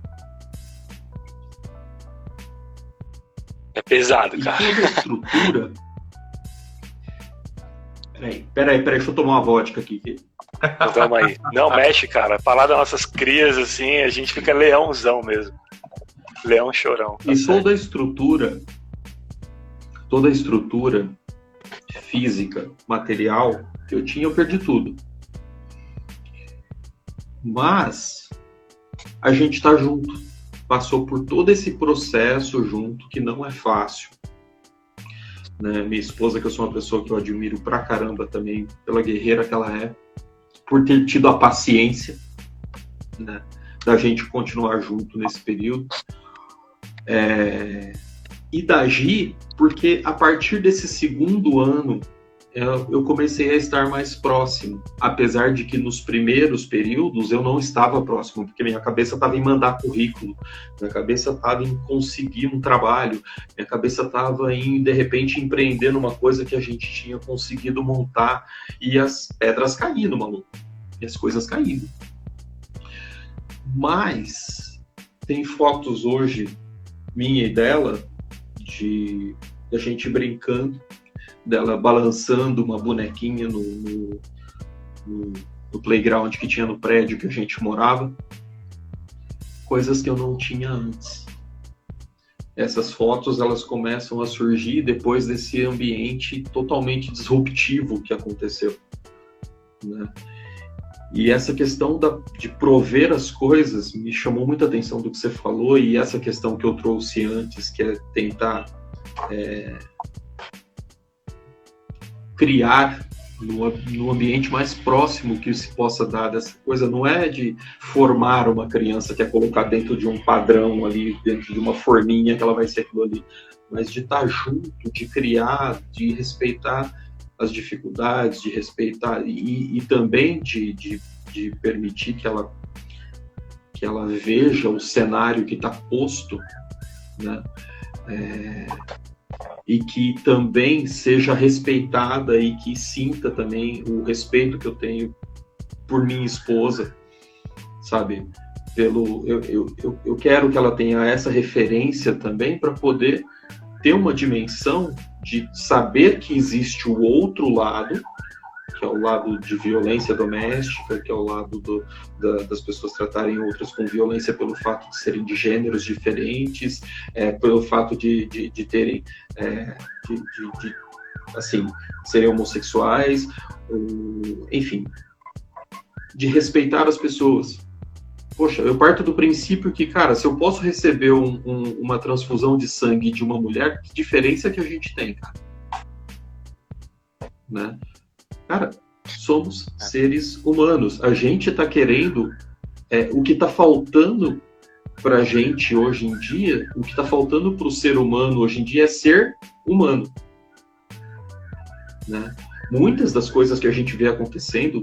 é pesado, cara. E toda a estrutura... Peraí, deixa eu tomar uma vodka aqui. Vamos aí. Não mexe, cara. Falar das nossas crias, assim, a gente fica leãozão mesmo. Leão chorão. Tá e certo. Toda a estrutura física, material que eu tinha, eu perdi tudo. Mas a gente tá junto. Passou por todo esse processo junto, que não é fácil. Né? Minha esposa, que eu sou uma pessoa que eu admiro pra caramba também, pela guerreira que ela é, por ter tido a paciência, né, da gente continuar junto nesse período. E da Gi, porque a partir desse 2º ano eu comecei a estar mais próximo, apesar de que nos primeiros períodos eu não estava próximo, porque minha cabeça estava em mandar currículo, minha cabeça estava em conseguir um trabalho, minha cabeça estava em, de repente, empreender numa coisa que a gente tinha conseguido montar, e as pedras caindo, maluco, e as coisas caindo. Mas tem fotos hoje, minha e dela, da gente brincando, dela balançando uma bonequinha no playground que tinha no prédio que a gente morava. Coisas que eu não tinha antes. Essas fotos, elas começam a surgir depois desse ambiente totalmente disruptivo que aconteceu, né? E essa questão de prover as coisas me chamou muita atenção do que você falou, e essa questão que eu trouxe antes, que é tentar criar no ambiente mais próximo que se possa dar dessa coisa. Não é de formar uma criança, que é colocar dentro de um padrão ali, dentro de uma forminha que ela vai ser aquilo ali, mas de estar junto, de criar, de respeitar as dificuldades, de respeitar e também de permitir que ela veja o cenário que está posto, né? E que também seja respeitada e que sinta também o respeito que eu tenho por minha esposa, sabe? Eu quero que ela tenha essa referência também para poder ter uma dimensão de saber que existe o outro lado, que é o lado de violência doméstica, que é o lado das pessoas tratarem outras com violência pelo fato de serem de gêneros diferentes, pelo fato de terem, assim, serem homossexuais, enfim, de respeitar as pessoas, Poxa, eu parto do princípio que, cara, se eu posso receber uma transfusão de sangue de uma mulher, que diferença que a gente tem, cara? Né? Cara, somos seres humanos. A gente tá querendo... o que tá faltando pra gente hoje em dia, o que tá faltando pro ser humano hoje em dia é ser humano. Né? Muitas das coisas que a gente vê acontecendo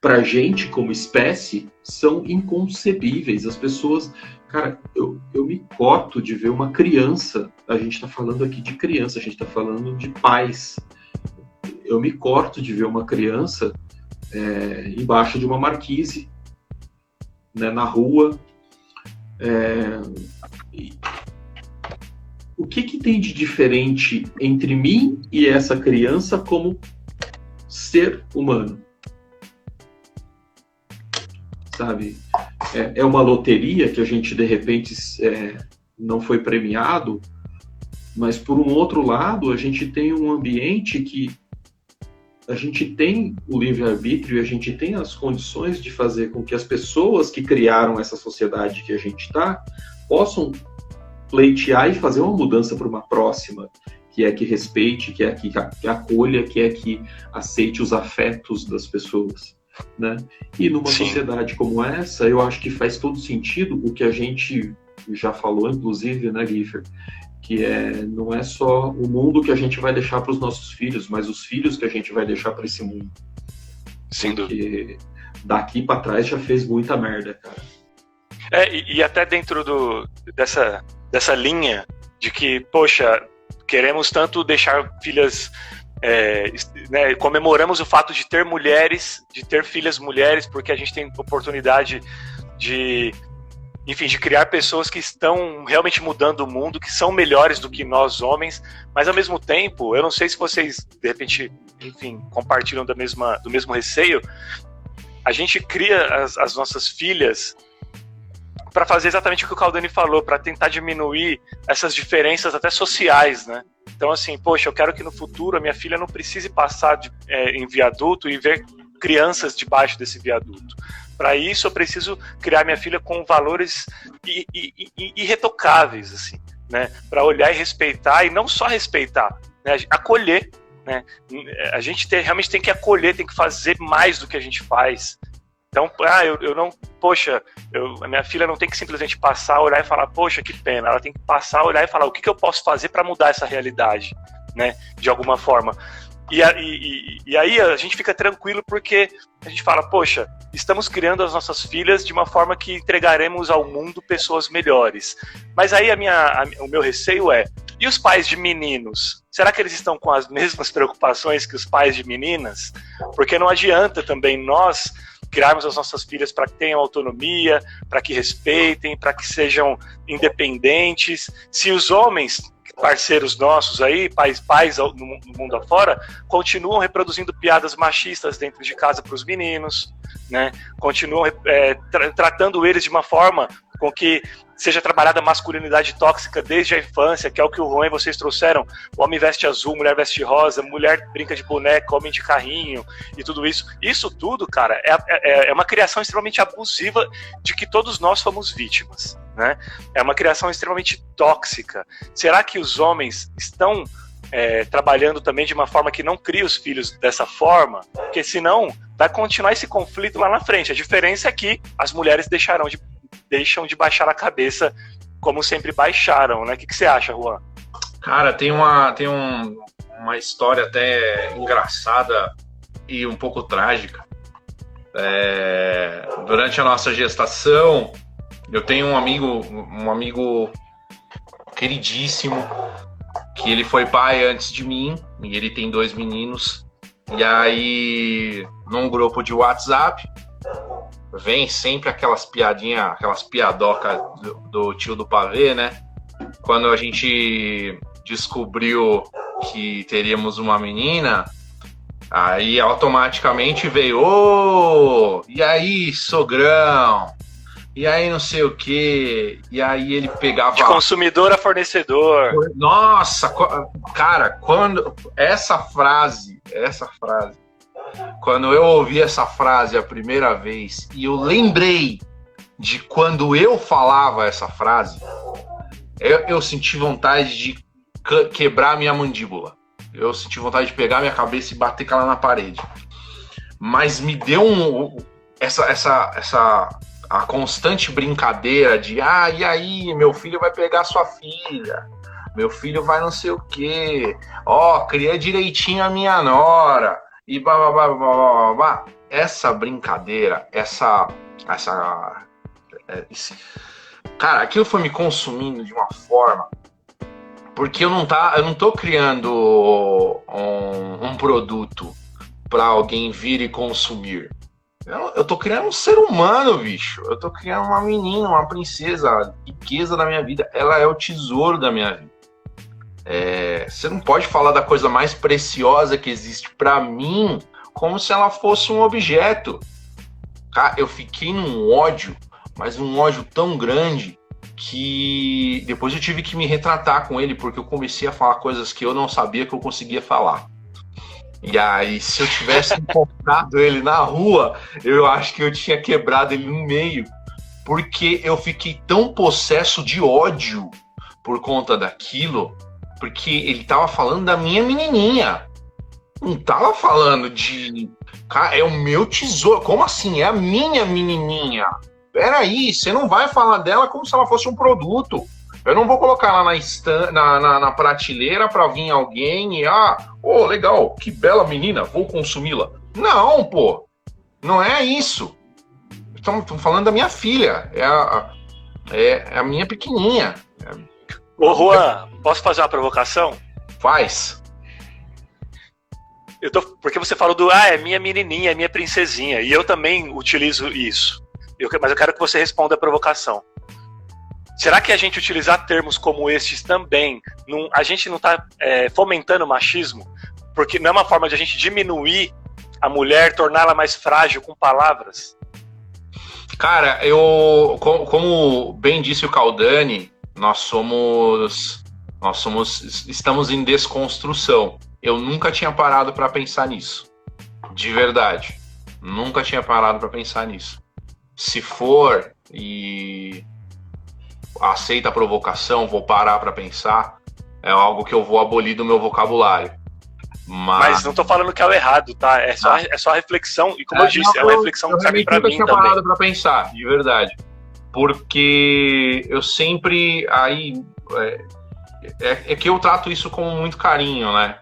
pra gente como espécie são inconcebíveis. As pessoas... Cara, eu me corto de ver uma criança. A gente tá falando aqui de criança, a gente tá falando de pais. Eu me corto de ver uma criança embaixo de uma marquise, né, na rua. O que tem de diferente entre mim e essa criança como ser humano? Sabe? É uma loteria que a gente, de repente, não foi premiado, mas, por um outro lado, a gente tem um ambiente que a gente tem o livre-arbítrio e a gente tem as condições de fazer com que as pessoas que criaram essa sociedade que a gente está possam pleitear e fazer uma mudança para uma próxima, que é que respeite, que é que acolha, que é que aceite os afetos das pessoas, né? E numa sociedade como essa, eu acho que faz todo sentido o que a gente já falou, inclusive, né, Giffer? Que não é só o mundo que a gente vai deixar para os nossos filhos, mas os filhos que a gente vai deixar para esse mundo. Sem dúvida. Porque daqui para trás já fez muita merda, cara. E até dentro dessa linha de que, poxa, queremos tanto deixar filhas... né, comemoramos o fato de ter mulheres, de ter filhas mulheres, porque a gente tem oportunidade de criar pessoas que estão realmente mudando o mundo, que são melhores do que nós homens, mas ao mesmo tempo, eu não sei se vocês, de repente, compartilham do mesmo receio, a gente cria as nossas filhas para fazer exatamente o que o Caldani falou, para tentar diminuir essas diferenças até sociais, né? Então, assim, poxa, eu quero que no futuro a minha filha não precise passar em viaduto e ver crianças debaixo desse viaduto. Para isso, eu preciso criar minha filha com valores irretocáveis, assim, né? Para olhar e respeitar, e não só respeitar, né? Acolher, né? A gente realmente tem que acolher, tem que fazer mais do que a gente faz. Então, eu não... Poxa, a minha filha não tem que simplesmente passar, olhar e falar, poxa, que pena. Ela tem que passar, olhar e falar, o que eu posso fazer para mudar essa realidade, né? De alguma forma. E aí a gente fica tranquilo porque a gente fala, poxa, estamos criando as nossas filhas de uma forma que entregaremos ao mundo pessoas melhores. Mas aí o meu receio e os pais de meninos? Será que eles estão com as mesmas preocupações que os pais de meninas? Porque não adianta também nós criarmos as nossas filhas para que tenham autonomia, para que respeitem, para que sejam independentes. Se os homens, parceiros nossos aí, pais no mundo afora, continuam reproduzindo piadas machistas dentro de casa para os meninos, né? Continuam tratando eles de uma forma com que seja trabalhada a masculinidade tóxica desde a infância, que é o que o Juan e vocês trouxeram. O homem veste azul, mulher veste rosa, mulher brinca de boneca, homem de carrinho e tudo isso. Isso tudo, cara, é uma criação extremamente abusiva de que todos nós fomos vítimas, né? É uma criação extremamente tóxica. Será que os homens estão trabalhando também de uma forma que não cria os filhos dessa forma? Porque senão vai continuar esse conflito lá na frente. A diferença é que as mulheres deixam de baixar a cabeça como sempre baixaram, né? O que você acha, Juan? Cara, tem uma história até engraçada e um pouco trágica. Durante a nossa gestação, eu tenho um amigo queridíssimo, que ele foi pai antes de mim, e ele tem 2 meninos. E aí, num grupo de WhatsApp, vem sempre aquelas piadinhas, aquelas piadocas do tio do pavê, né? Quando a gente descobriu que teríamos uma menina, aí automaticamente veio, e aí, sogrão? E aí não sei o quê, e aí ele pegava... De consumidor a fornecedor. Nossa, cara, quando essa frase quando eu ouvi essa frase a primeira vez e eu lembrei de quando eu falava essa frase, eu senti vontade de quebrar a minha mandíbula. Eu senti vontade de pegar a minha cabeça e bater com ela na parede. Mas me deu a constante brincadeira de e aí, meu filho vai pegar sua filha, meu filho vai não sei o quê, cria direitinho a minha nora, e blá blá blá blá blá blá. Essa brincadeira, cara, aquilo foi me consumindo de uma forma, porque eu não tô criando um produto para alguém vir e consumir. Eu tô criando um ser humano, bicho. Eu tô criando uma menina, uma princesa, a riqueza da minha vida. Ela é o tesouro da minha vida. Você não pode falar da coisa mais preciosa que existe para mim como se ela fosse um objeto. Cara, eu fiquei num ódio, mas um ódio tão grande que depois eu tive que me retratar com ele, porque eu comecei a falar coisas que eu não sabia que eu conseguia falar. E aí, se eu tivesse encontrado ele na rua, eu acho que eu tinha quebrado ele no meio. Porque eu fiquei tão possesso de ódio por conta daquilo, porque ele tava falando da minha menininha. Não tava falando de... Cara, é o meu tesouro. Como assim? É a minha menininha. Peraí, você não vai falar dela como se ela fosse um produto. Eu não vou colocar ela na prateleira para vir alguém e legal, que bela menina, vou consumi-la. Não, pô, não é isso. Estamos falando da minha filha, é a minha pequenininha. Ô Juan, posso fazer uma provocação? Faz. Porque você falou é minha menininha, é minha princesinha, e eu também utilizo isso. Mas eu quero que você responda a provocação. Será que a gente utilizar termos como estes também, a gente não está fomentando o machismo? Porque não é uma forma de a gente diminuir a mulher, torná-la mais frágil com palavras? Cara, como bem disse o Caldani, estamos em desconstrução. Eu nunca tinha parado para pensar nisso. De verdade. Nunca tinha parado para pensar nisso. Se for e aceita a provocação, vou parar para pensar, é algo que eu vou abolir do meu vocabulário. Mas não tô falando que é o errado, tá? É só a reflexão, e como eu disse, é uma reflexão que serve pra mim também. Eu nunca tinha parado pra pensar, de verdade. Porque eu sempre... É que eu trato isso com muito carinho, né?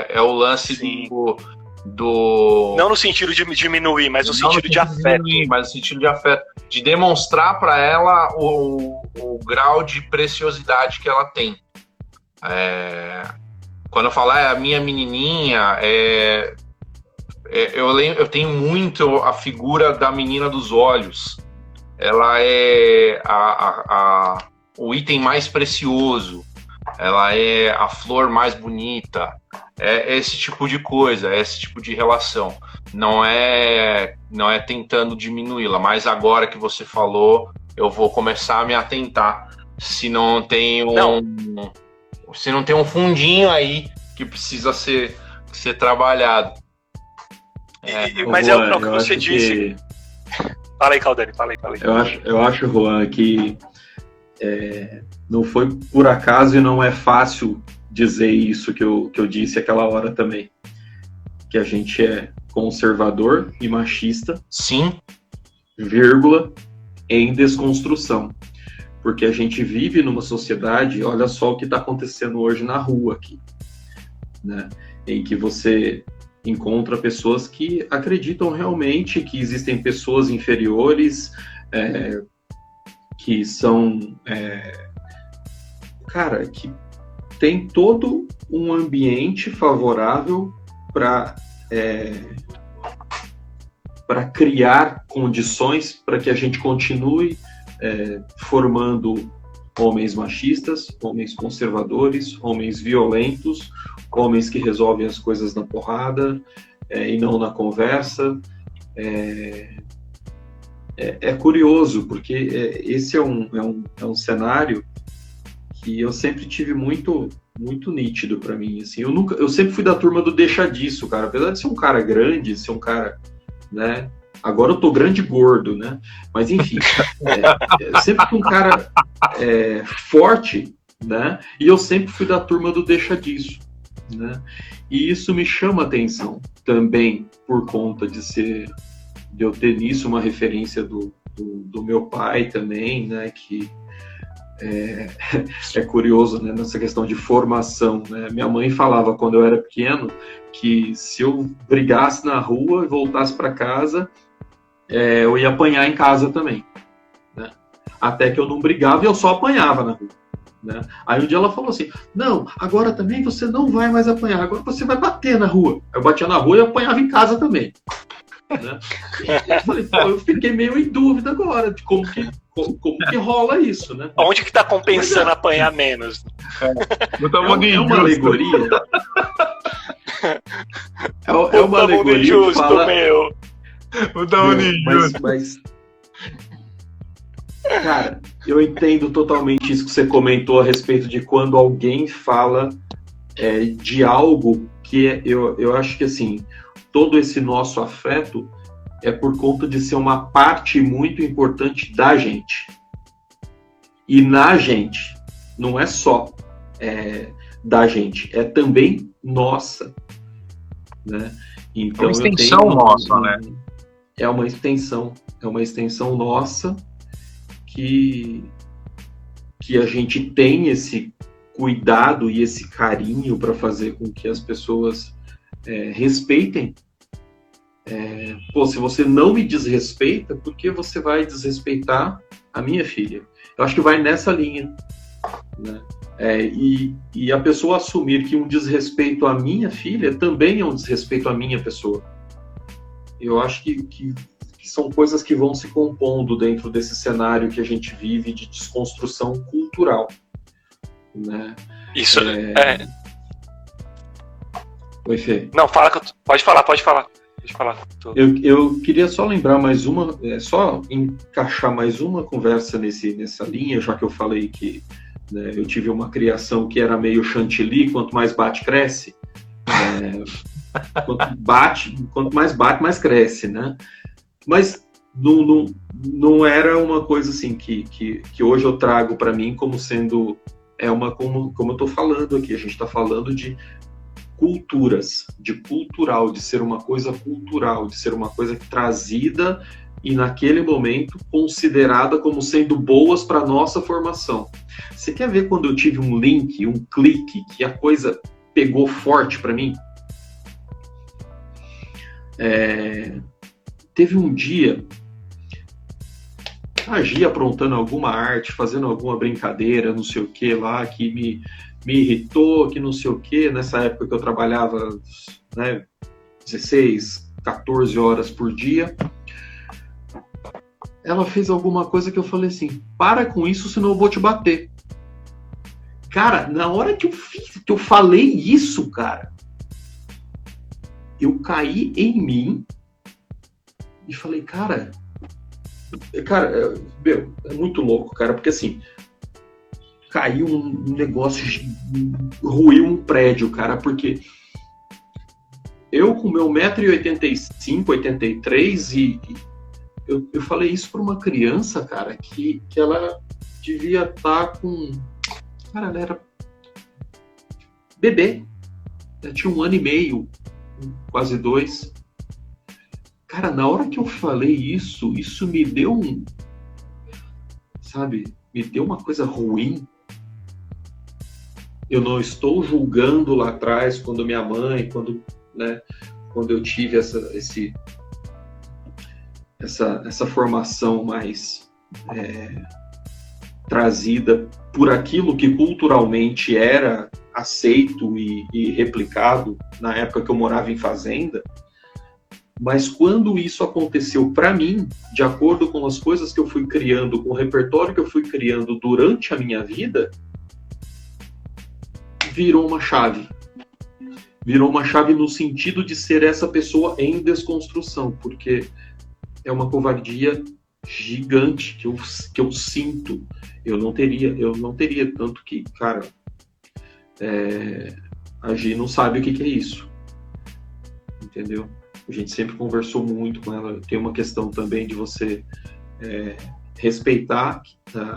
É o lance do... Não no sentido de diminuir, mas no sentido de afeto. Mas no sentido de afeto. De demonstrar para ela o grau de preciosidade que ela tem. Quando eu falar a minha menininha, eu tenho muito a figura da menina dos olhos. Ela é o item mais precioso. Ela é a flor mais bonita. É esse tipo de coisa, é esse tipo de relação. Não é tentando diminuí-la, mas agora que você falou, eu vou começar a me atentar se não tem um fundinho aí que precisa ser trabalhado. Mas é o que você disse. Fala aí, Caldani, fala aí. Eu acho, Juan, que não foi por acaso e não é fácil dizer isso que eu disse aquela hora também. Que a gente é conservador e machista. Sim. Vírgula, em desconstrução. Porque a gente vive numa sociedade, olha só o que está acontecendo hoje na rua aqui, né? Em que você encontra pessoas que acreditam realmente que existem pessoas inferiores, que são... que tem todo um ambiente favorável para criar condições para que a gente continue formando homens machistas, homens conservadores, homens violentos, homens que resolvem as coisas na porrada e não na conversa. É curioso, porque esse é um cenário que eu sempre tive muito muito nítido para mim, assim. Eu sempre fui da turma do deixa disso, cara. Apesar de ser um cara grande, ser um cara, né? Agora eu tô grande e gordo, né? Mas enfim, sempre fui um cara forte, né? E eu sempre fui da turma do deixa disso, né? E isso me chama atenção também por conta de eu ter nisso uma referência do meu pai também, né? Que é curioso, né, nessa questão de formação, né? Minha mãe falava quando eu era pequeno que se eu brigasse na rua e voltasse para casa, eu ia apanhar em casa também, né? Até que eu não brigava e eu só apanhava na rua, né? Aí um dia ela falou assim: não, agora também você não vai mais apanhar, agora você vai bater na rua. Eu batia na rua e apanhava em casa também, né? E eu falei, pô, eu fiquei meio em dúvida agora de como que rola isso, né? Onde que tá compensando apanhar menos? É uma alegoria. É uma alegoria injusto, que fala... meu. Mas, cara, eu entendo totalmente isso que você comentou a respeito de quando alguém fala de algo que eu acho que, assim, todo esse nosso afeto é por conta de ser uma parte muito importante da gente. E na gente, não é só da gente, é também nossa, né? Então, é uma extensão nossa, né? É uma extensão nossa que a gente tem esse cuidado e esse carinho para fazer com que as pessoas respeitem. Se você não me desrespeita, por que você vai desrespeitar a minha filha? Eu acho que vai nessa linha, né? E a pessoa assumir que um desrespeito à minha filha também é um desrespeito à minha pessoa. Eu acho que são coisas que vão se compondo dentro desse cenário que a gente vive de desconstrução cultural, né? Isso Oi, Fê. Não, fala que pode falar. Eu queria só lembrar mais uma, só encaixar mais uma conversa nessa linha, já que eu falei que, né, eu tive uma criação que era meio chantilly, quanto mais bate, cresce. Quanto mais bate, mais cresce, né? Mas não era uma coisa assim que hoje eu trago para mim como sendo, como eu estou falando aqui, a gente está falando de culturas, de cultural, de ser uma coisa cultural, de ser uma coisa trazida e naquele momento considerada como sendo boas para nossa formação. Você quer ver quando eu tive um link, um clique, que a coisa pegou forte para mim? Teve um dia, a Gia aprontando alguma arte, fazendo alguma brincadeira, não sei o que lá, que me irritou, que não sei o que, nessa época que eu trabalhava, né, 16, 14 horas por dia. Ela fez alguma coisa que eu falei assim: para com isso, senão eu vou te bater. Cara, na hora que eu falei isso, cara, eu caí em mim e falei, cara, meu, é muito louco, cara, porque assim, caiu um negócio, ruiu um prédio, cara, porque eu com meu 1,85m, 83 e eu falei isso para uma criança, cara, que ela devia estar com... Cara, ela era bebê. Ela tinha 1 ano e meio, quase 2. Cara, na hora que eu falei isso me deu me deu uma coisa ruim. Eu não estou julgando lá atrás, quando minha mãe, quando eu tive essa formação mais trazida por aquilo que culturalmente era aceito e replicado na época que eu morava em fazenda, mas quando isso aconteceu para mim, de acordo com as coisas que eu fui criando, com o repertório que eu fui criando durante a minha vida, virou uma chave. Virou uma chave no sentido de ser essa pessoa em desconstrução, porque é uma covardia gigante que eu sinto. Eu não teria tanto que, cara, a Gi não sabe o que é isso, entendeu? A gente sempre conversou muito com ela. Tem uma questão também de você respeitar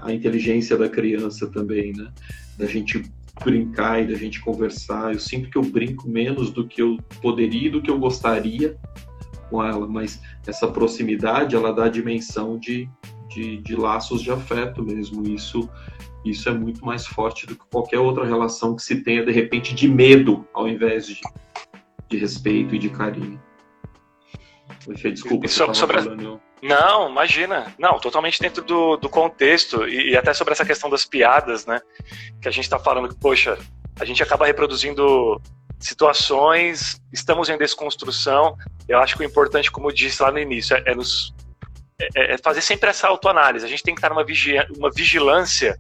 a inteligência da criança também, né? Da gente brincar e da gente conversar. Eu sinto que eu brinco menos do que eu poderia e do que eu gostaria com ela, mas essa proximidade, ela dá a dimensão de laços de afeto mesmo. Isso é muito mais forte do que qualquer outra relação que se tenha, de repente, de medo, ao invés de respeito e de carinho. Desculpa, você estava falando... Não, imagina. Não, totalmente dentro do contexto e até sobre essa questão das piadas, né? Que a gente está falando que, poxa, a gente acaba reproduzindo situações, estamos em desconstrução. Eu acho que o importante, como eu disse lá no início, é fazer sempre essa autoanálise. A gente tem que estar numa vigilância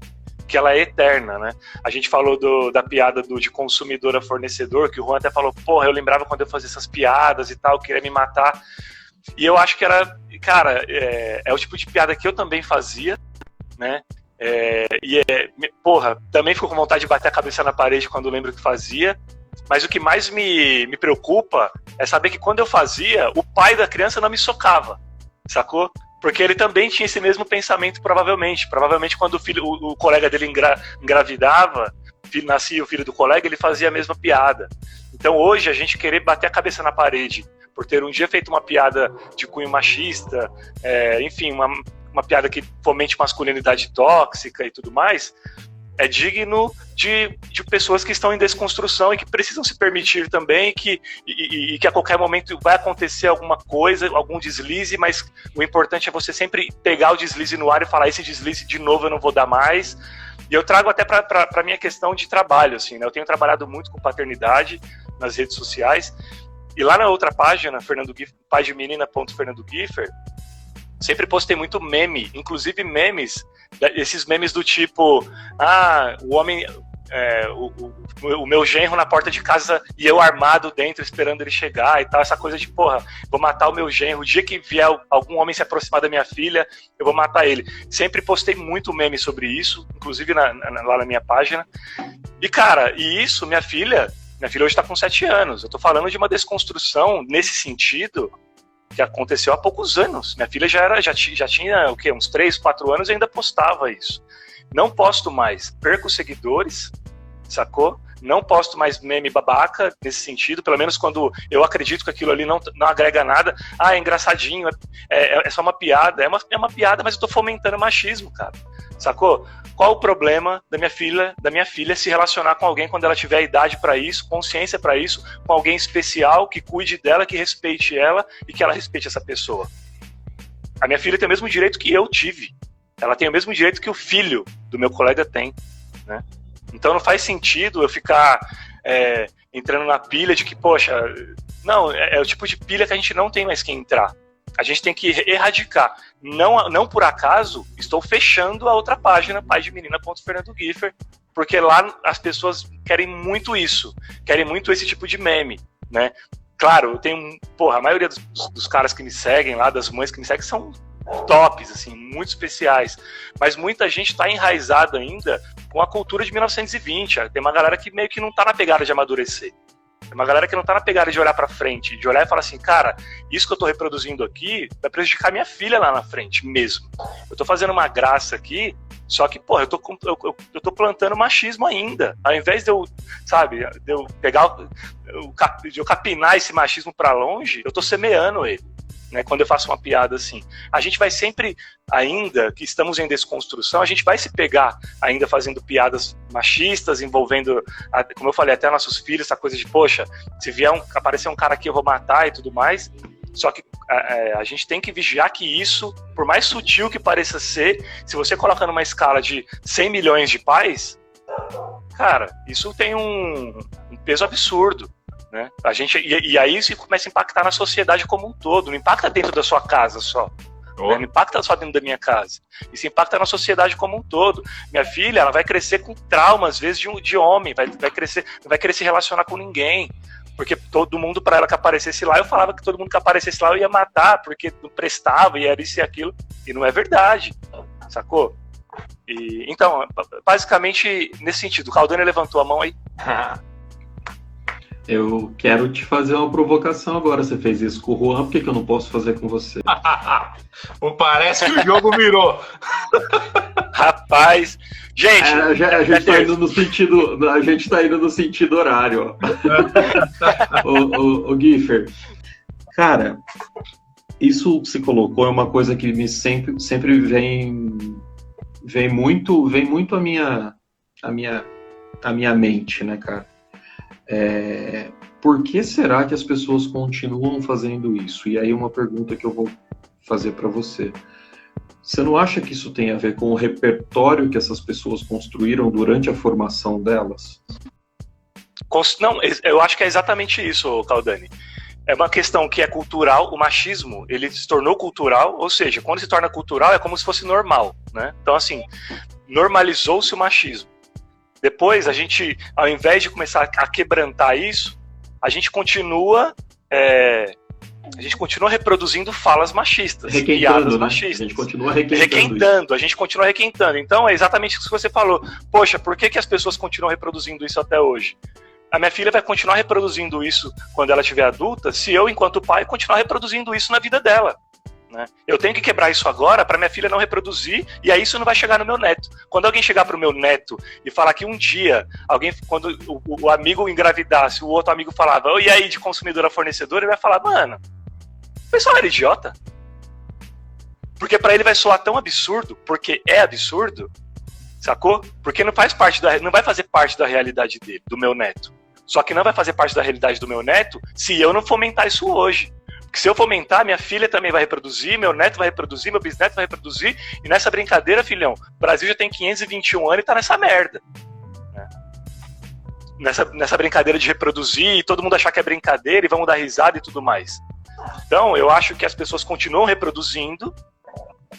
que ela é eterna, né? A gente falou da piada de consumidor a fornecedor, que o Juan até falou, porra, eu lembrava quando eu fazia essas piadas e tal, queria me matar. E eu acho que era, cara, é o tipo de piada que eu também fazia, né? Porra, também fico com vontade de bater a cabeça na parede quando lembro que fazia. Mas o que mais me preocupa é saber que quando eu fazia, o pai da criança não me socava, sacou? Porque ele também tinha esse mesmo pensamento, provavelmente. Provavelmente quando o colega dele engravidava, nascia o filho do colega, ele fazia a mesma piada. Então hoje a gente querer bater a cabeça na parede por ter um dia feito uma piada de cunho machista, enfim, uma piada que fomente masculinidade tóxica e tudo mais, é digno de pessoas que estão em desconstrução e que precisam se permitir também, e que a qualquer momento vai acontecer alguma coisa, algum deslize, mas o importante é você sempre pegar o deslize no ar e falar, esse deslize de novo eu não vou dar mais. E eu trago até para a minha questão de trabalho, assim, né? Eu tenho trabalhado muito com paternidade nas redes sociais, e lá na outra página, paidemenina.fernandogiffer, sempre postei muito meme, inclusive memes, esses memes do tipo, o homem, o meu genro na porta de casa e eu armado dentro esperando ele chegar e tal, essa coisa de, porra, vou matar o meu genro, o dia que vier algum homem se aproximar da minha filha, eu vou matar ele. Sempre postei muito meme sobre isso, inclusive lá na minha página. E, cara, minha filha hoje está com 7 anos, eu tô falando de uma desconstrução nesse sentido que aconteceu há poucos anos. Minha filha já tinha o quê? Uns 3, 4 anos e ainda postava isso. Não posto mais, perco seguidores, sacou? Não posto mais meme babaca nesse sentido, pelo menos quando eu acredito que aquilo ali não agrega nada. É engraçadinho, é só uma piada. É uma piada, mas eu tô fomentando machismo, cara. Sacou? Qual o problema da minha filha se relacionar com alguém quando ela tiver idade para isso, consciência para isso, com alguém especial que cuide dela, que respeite ela e que ela respeite essa pessoa? A minha filha tem o mesmo direito que eu tive. Ela tem o mesmo direito que o filho do meu colega tem, né? Então não faz sentido eu ficar entrando na pilha de que, poxa, não, é o tipo de pilha que a gente não tem mais que entrar. A gente tem que erradicar. Não por acaso, estou fechando a outra página, paidemenina.fernandogiffer, porque lá as pessoas querem muito isso, querem muito esse tipo de meme, né? Claro, eu tenho, a maioria dos caras que me seguem lá, das mães que me seguem, são tops, assim, muito especiais, mas muita gente está enraizada ainda com a cultura de 1920, tem uma galera que meio que não está na pegada de amadurecer. Tem uma galera que não tá na pegada de olhar pra frente, de olhar e falar assim, cara, isso que eu tô reproduzindo aqui vai prejudicar minha filha lá na frente mesmo. Eu tô fazendo uma graça aqui, só que, eu tô plantando machismo ainda. Ao invés de eu, de eu pegar, de eu capinar esse machismo pra longe, eu tô semeando ele. Né, quando eu faço uma piada assim, a gente vai sempre, ainda que estamos em desconstrução, a gente vai se pegar ainda fazendo piadas machistas, envolvendo, como eu falei, até nossos filhos, essa coisa de, poxa, se vier aparecer um cara aqui eu vou matar e tudo mais. Só que a gente tem que vigiar que isso, por mais sutil que pareça ser, se você coloca numa escala de 100 milhões de pais, cara, isso tem um peso absurdo. Né? E aí isso começa a impactar na sociedade como um todo, não impacta dentro da sua casa só, né? Não impacta só dentro da minha casa, isso impacta na sociedade como um todo. Minha filha, ela vai crescer com trauma às vezes de homem, vai crescer, não vai querer se relacionar com ninguém, porque todo mundo, para ela que aparecesse lá, eu falava que todo mundo que aparecesse lá eu ia matar, porque não prestava, e era isso e aquilo, e não é verdade, sacou? Então, basicamente, nesse sentido, o Caldani levantou a mão aí. Eu quero te fazer uma provocação agora. Você fez isso com o Juan, por que eu não posso fazer com você? Parece que o jogo virou. Rapaz, gente, a gente tá indo no sentido horário, ó. o Giffer, cara, isso que você colocou é uma coisa que me sempre vem muito à minha mente, né, cara? Por que será que as pessoas continuam fazendo isso? E aí uma pergunta que eu vou fazer para você. Você não acha que isso tem a ver com o repertório que essas pessoas construíram durante a formação delas? Não, eu acho que é exatamente isso, Caldani. É uma questão que é cultural. O machismo, ele se tornou cultural, ou seja, quando se torna cultural é como se fosse normal, né? Então, assim, normalizou-se o machismo. Depois, a gente, ao invés de começar a quebrantar isso, a gente continua reproduzindo falas machistas, piadas machistas. A gente continua requentando. A gente continua requentando. Então, é exatamente isso que você falou. Poxa, por que as pessoas continuam reproduzindo isso até hoje? A minha filha vai continuar reproduzindo isso quando ela estiver adulta, se eu, enquanto pai, continuar reproduzindo isso na vida dela. Né? Eu tenho que quebrar isso agora para minha filha não reproduzir, e aí isso não vai chegar no meu neto. Quando alguém chegar pro meu neto e falar que um dia, quando o amigo engravidasse, o outro amigo falava, e aí, de consumidor a fornecedor, ele vai falar, mano, o pessoal era idiota. Porque para ele vai soar tão absurdo, porque é absurdo, sacou? Porque não vai fazer parte da realidade dele, do meu neto. Só que não vai fazer parte da realidade do meu neto se eu não fomentar isso hoje. Porque se eu fomentar, minha filha também vai reproduzir, meu neto vai reproduzir, meu bisneto vai reproduzir, e nessa brincadeira, filhão, o Brasil já tem 521 anos e tá nessa merda. Né? Nessa brincadeira de reproduzir, e todo mundo achar que é brincadeira, e vamos dar risada e tudo mais. Então, eu acho que as pessoas continuam reproduzindo,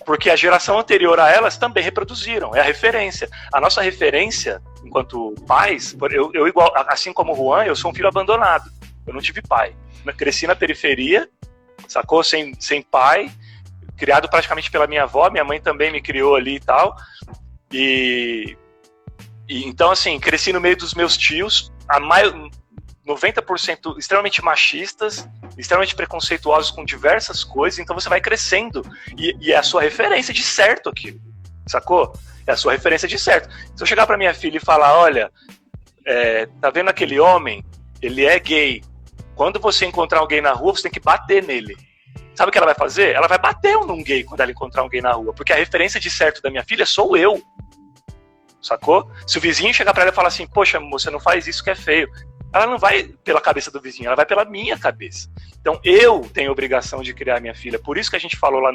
porque a geração anterior a elas também reproduziram, é a referência. A nossa referência, enquanto pais, eu igual, assim como o Juan, eu sou um filho abandonado, eu não tive pai. Cresci na periferia, sacou? Sem pai, criado praticamente pela minha avó, minha mãe também me criou ali e tal. E então, assim, cresci no meio dos meus tios, 90% extremamente machistas, extremamente preconceituosos com diversas coisas, então você vai crescendo. E é a sua referência de certo aquilo, sacou? É a sua referência de certo. Se eu chegar pra minha filha e falar, olha, tá vendo aquele homem? Ele é gay. Quando você encontrar alguém na rua, você tem que bater nele. Sabe o que ela vai fazer? Ela vai bater num gay quando ela encontrar um gay na rua, porque a referência de certo da minha filha sou eu. Sacou? Se o vizinho chegar pra ela e falar assim, poxa, moça, não faz isso que é feio. Ela não vai pela cabeça do vizinho, ela vai pela minha cabeça. Então eu tenho a obrigação de criar minha filha. Por isso que a gente falou lá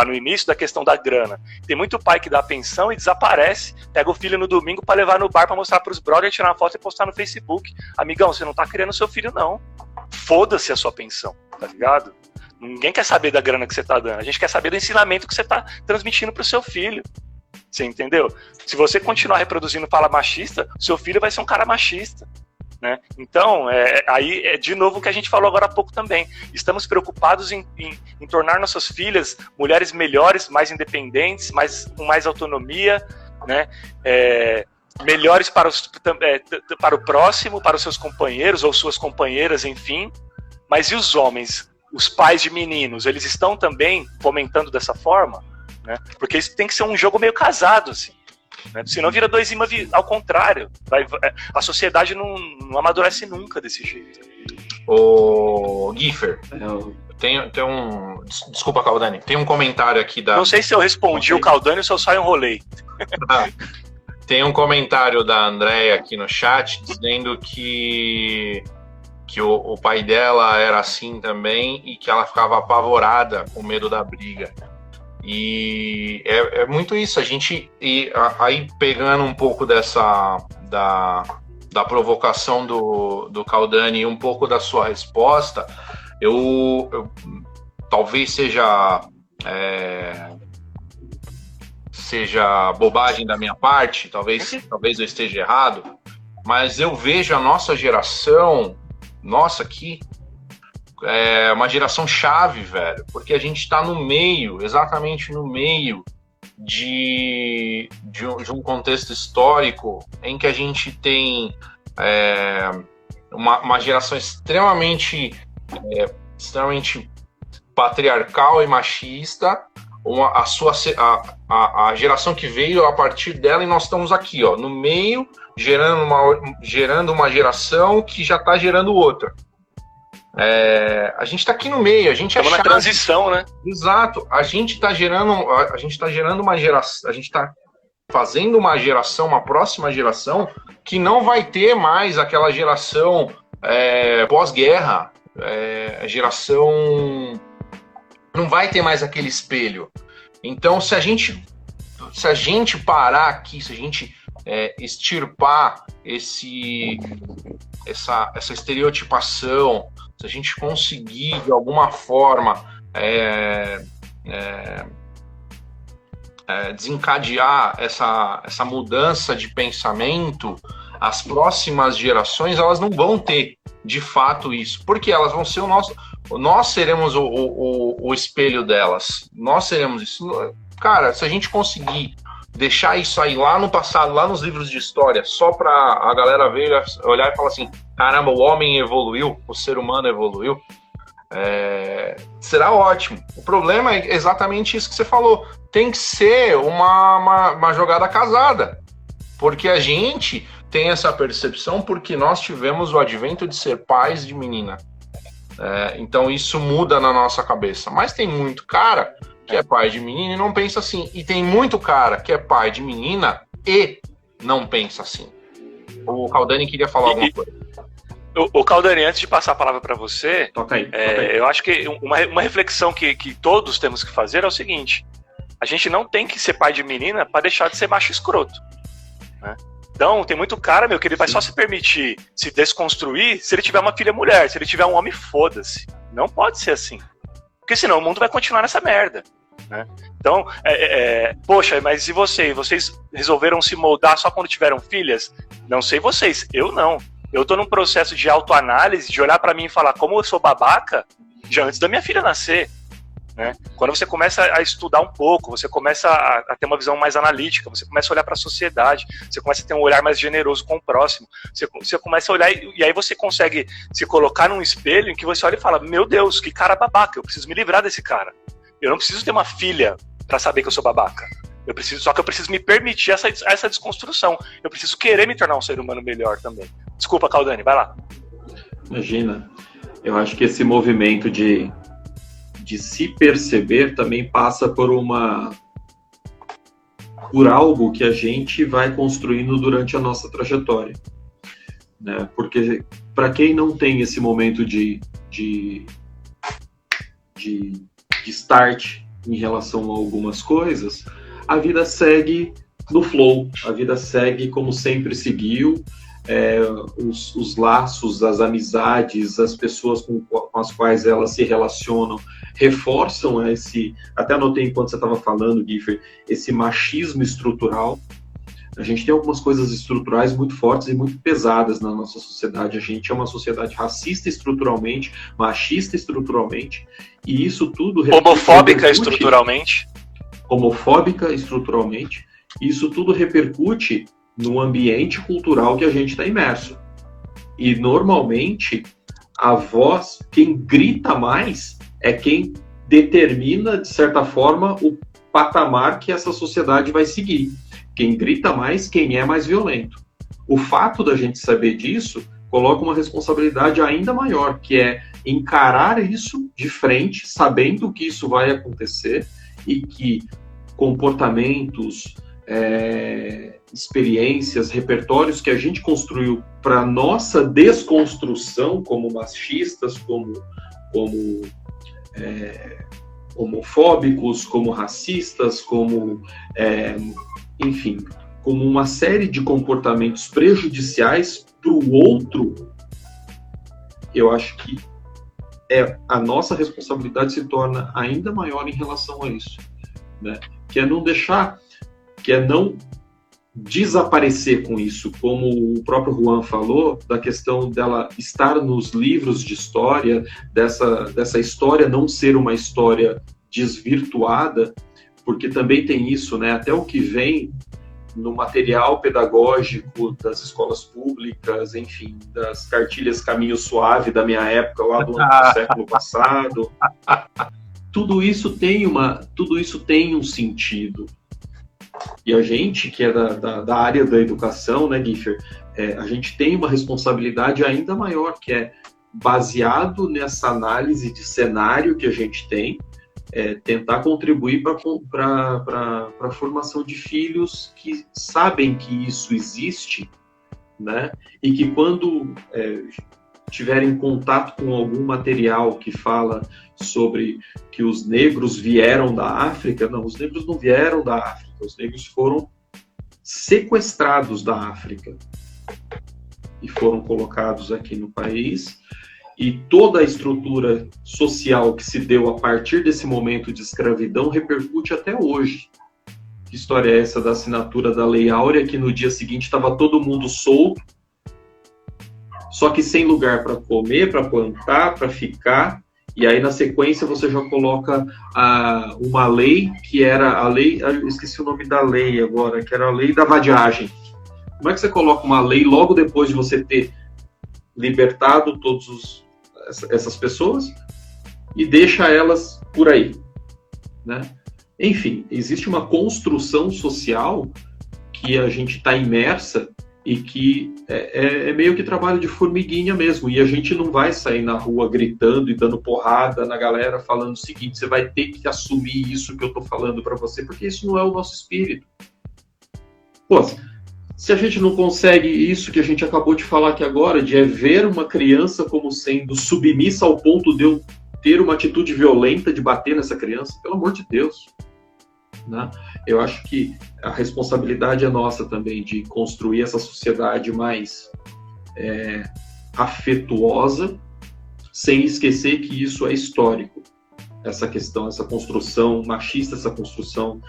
no início da questão da grana. Tem muito pai que dá pensão e desaparece, pega o filho no domingo pra levar no bar pra mostrar pros brothers, tirar uma foto e postar no Facebook. Amigão, você não tá criando seu filho, não. Foda-se a sua pensão, tá ligado? Ninguém quer saber da grana que você tá dando. A gente quer saber do ensinamento que você tá transmitindo pro seu filho. Você entendeu? Se você continuar reproduzindo fala machista, seu filho vai ser um cara machista. Né? Então, aí é de novo o que a gente falou agora há pouco também. Estamos preocupados em tornar nossas filhas mulheres melhores, mais independentes, com mais autonomia, né? Melhores para o próximo, para os seus companheiros ou suas companheiras, enfim. Mas e os homens, os pais de meninos, eles estão também fomentando dessa forma? Né? Porque isso tem que ser um jogo meio casado, assim. Né? Senão vira dois imãs ao contrário. A sociedade não amadurece nunca desse jeito. Ô, Giffer, tem um... Desculpa, Caldani. Tem um comentário aqui da... Não sei se eu respondi o Caldani ou se eu só enrolei. Tem um comentário da Andréia aqui no chat dizendo que o pai dela era assim também e que ela ficava apavorada com medo da briga. E é muito isso, a gente, aí pegando um pouco da provocação do Caldani e um pouco da sua resposta, eu talvez seja bobagem da minha parte, talvez eu esteja errado, mas eu vejo a nossa geração, aqui, uma geração chave, velho, porque a gente está exatamente no meio de um contexto histórico em que a gente tem uma geração extremamente patriarcal e machista, a geração que veio a partir dela, e nós estamos aqui, ó, no meio, gerando uma geração que já está gerando outra. A gente está aqui no meio, a gente estamos na transição, né? Exato, a gente está gerando uma geração, a gente está fazendo uma geração, uma próxima geração que não vai ter mais aquela geração pós-guerra, geração não vai ter mais aquele espelho. Então, se a gente parar aqui, se a gente extirpar essa estereotipação, se a gente conseguir, de alguma forma, desencadear essa mudança de pensamento, as próximas gerações elas não vão ter, de fato, isso. Porque elas vão ser nós seremos o espelho delas. Nós seremos isso. Cara, se a gente conseguir deixar isso aí lá no passado, lá nos livros de história, só para a galera ver, olhar e falar assim, caramba, o homem evoluiu, o ser humano evoluiu, será ótimo. O problema é exatamente isso que você falou. Tem que ser uma jogada casada. Porque a gente tem essa percepção porque nós tivemos o advento de ser pais de menina. Então isso muda na nossa cabeça. Mas tem muito cara que é pai de menina e não pensa assim. E tem muito cara que é pai de menina e não pensa assim. O Caldani queria falar alguma coisa. O Caldani, antes de passar a palavra para você, toca aí. Eu acho que uma reflexão que todos temos que fazer é o seguinte: a gente não tem que ser pai de menina para deixar de ser macho escroto, né? Então, tem muito cara, que ele vai só se permitir se desconstruir se ele tiver uma filha mulher, se ele tiver um homem, foda-se. Não pode ser assim. Porque senão o mundo vai continuar nessa merda, né? Então, poxa, mas e vocês? Vocês resolveram se moldar só quando tiveram filhas? Não sei vocês, eu não. Eu tô num processo de autoanálise, de olhar pra mim e falar como eu sou babaca já antes da minha filha nascer, né? Quando você começa a estudar um pouco, você começa a ter uma visão mais analítica, você começa a olhar para a sociedade, você começa a ter um olhar mais generoso com o próximo, você começa a olhar e aí você consegue se colocar num espelho em que você olha e fala, meu Deus, que cara babaca, eu preciso me livrar desse cara. Eu não preciso ter uma filha para saber que eu sou babaca. Só que eu preciso me permitir essa desconstrução. Eu preciso querer me tornar um ser humano melhor também. Desculpa, Caldani, vai lá. Imagina, eu acho que esse movimento de se perceber também passa por algo que a gente vai construindo durante a nossa trajetória, né? Porque para quem não tem esse momento de start em relação a algumas coisas, a vida segue no flow, a vida segue como sempre seguiu. Os laços, as amizades, as pessoas com as quais elas se relacionam reforçam até anotei enquanto você estava falando, Giffer, esse machismo estrutural. A gente tem algumas coisas estruturais muito fortes e muito pesadas na nossa sociedade. A gente é uma sociedade racista estruturalmente, machista estruturalmente, e isso tudo... Homofóbica estruturalmente. Homofóbica estruturalmente. E isso tudo repercute no ambiente cultural que a gente está imerso. E, normalmente, a voz, quem grita mais, é quem determina, de certa forma, o patamar que essa sociedade vai seguir. Quem grita mais, quem é mais violento. O fato da gente saber disso coloca uma responsabilidade ainda maior, que é encarar isso de frente, sabendo que isso vai acontecer e que comportamentos, experiências, repertórios que a gente construiu para nossa desconstrução como machistas, como homofóbicos, como racistas, enfim, como uma série de comportamentos prejudiciais para o outro, eu acho que a nossa responsabilidade se torna ainda maior em relação a isso, né? Que é não deixar, que é não desaparecer com isso, como o próprio Juan falou, da questão dela estar nos livros de história, dessa história não ser uma história desvirtuada, porque também tem isso, né? Até o que vem no material pedagógico das escolas públicas, enfim, das cartilhas Caminho Suave da minha época, lá do século passado, tudo isso tem um sentido. E a gente, que é da área da educação, né, Giffer, a gente tem uma responsabilidade ainda maior, que é baseado nessa análise de cenário que a gente tem, tentar contribuir para a formação de filhos que sabem que isso existe, né? E que quando tiverem contato com algum material que fala sobre que os negros vieram da África, não, os negros não vieram da África, os negros foram sequestrados da África e foram colocados aqui no país. E toda a estrutura social que se deu a partir desse momento de escravidão repercute até hoje. Que história é essa da assinatura da Lei Áurea, que no dia seguinte estava todo mundo solto, só que sem lugar para comer, para plantar, para ficar, e aí na sequência você já coloca uma lei, que era a lei, eu esqueci o nome da lei agora, que era a lei da vadiagem. Como é que você coloca uma lei logo depois de você ter libertado essas pessoas e deixa elas por aí, né? Enfim, existe uma construção social que a gente está imersa e que é meio que trabalho de formiguinha mesmo, e a gente não vai sair na rua gritando e dando porrada na galera falando o seguinte: você vai ter que assumir isso que eu tô falando para você, porque isso não é o nosso espírito. Pô, se a gente não consegue isso que a gente acabou de falar aqui agora, de ver uma criança como sendo submissa ao ponto de eu ter uma atitude violenta de bater nessa criança, pelo amor de Deus, né? Eu acho que a responsabilidade é nossa também de construir essa sociedade mais afetuosa, sem esquecer que isso é histórico. Essa questão, essa construção machista, essa construção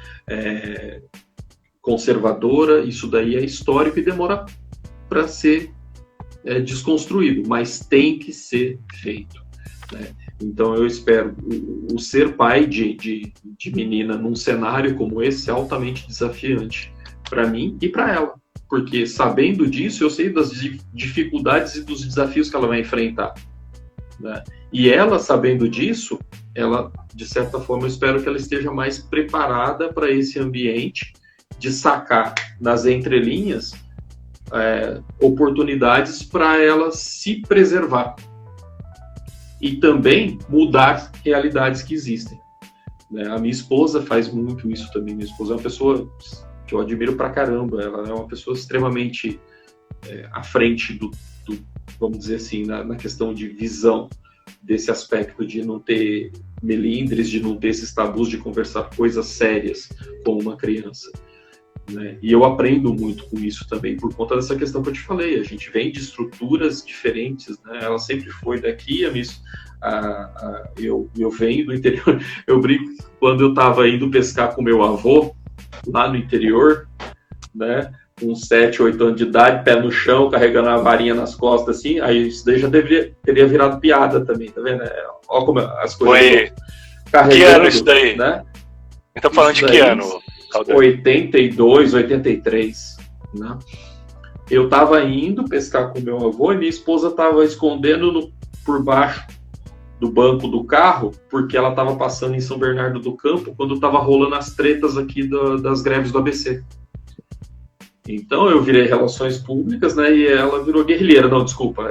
conservadora, isso daí é histórico e demora para ser desconstruído, mas tem que ser feito, né? Então eu espero, o ser pai de menina num cenário como esse é altamente desafiante para mim e para ela, porque sabendo disso eu sei das dificuldades e dos desafios que ela vai enfrentar, né? E ela, sabendo disso, ela, de certa forma, eu espero que ela esteja mais preparada para esse ambiente, de sacar nas entrelinhas oportunidades para ela se preservar e também mudar realidades que existem, né? A minha esposa faz muito isso também. Minha esposa é uma pessoa que eu admiro pra caramba. Ela é uma pessoa extremamente à frente do vamos dizer assim, na questão de visão desse aspecto de não ter melindres, de não ter esses tabus, de conversar coisas sérias com uma criança, né? E eu aprendo muito com isso também, por conta dessa questão que eu te falei. A gente vem de estruturas diferentes, né? Ela sempre foi daqui, eu venho do interior. Eu brinco, quando eu estava indo pescar com meu avô, lá no interior, né? Com 7, 8 anos de idade, pé no chão, carregando a varinha nas costas, assim, aí isso daí já teria virado piada também, tá vendo? Olha como as coisas... Que ano isso daí? Né? Estamos falando de que ano? 82, 83, né? Eu estava indo pescar com meu avô e minha esposa estava escondendo por baixo do banco do carro, porque ela estava passando em São Bernardo do Campo quando estava rolando as tretas aqui das greves do ABC. Então eu virei relações públicas, né? E ela virou guerrilheira. Não, desculpa.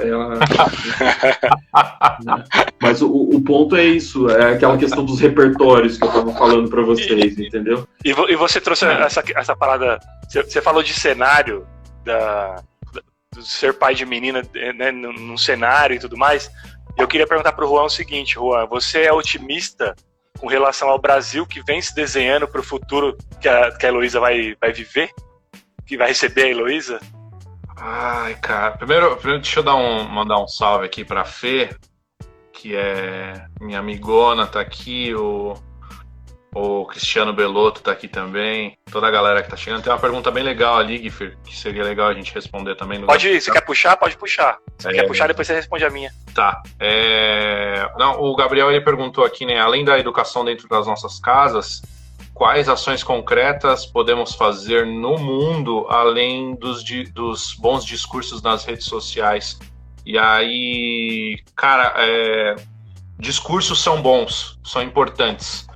Mas o ponto é isso, é aquela questão dos repertórios que eu estava falando para vocês, entendeu? E você trouxe essa parada. Você falou de cenário, do ser pai de menina, né, num cenário e tudo mais. Eu queria perguntar para o Juan o seguinte: Juan, você é otimista com relação ao Brasil que vem se desenhando para o futuro que a Heloísa vai viver? Que vai receber a Heloísa? Ai, cara. Primeiro deixa eu mandar um salve aqui pra Fê, que é minha amigona, tá aqui, o Cristiano Belotto tá aqui também, toda a galera que tá chegando. Tem uma pergunta bem legal ali, Giffer, que seria legal a gente responder também. Você quer puxar? Pode puxar. Se quer puxar, depois você responde a minha. Tá. Não, o Gabriel, ele perguntou aqui, né, além da educação dentro das nossas casas, quais ações concretas podemos fazer no mundo além dos bons discursos nas redes sociais. E aí, cara, discursos são bons, são importantes,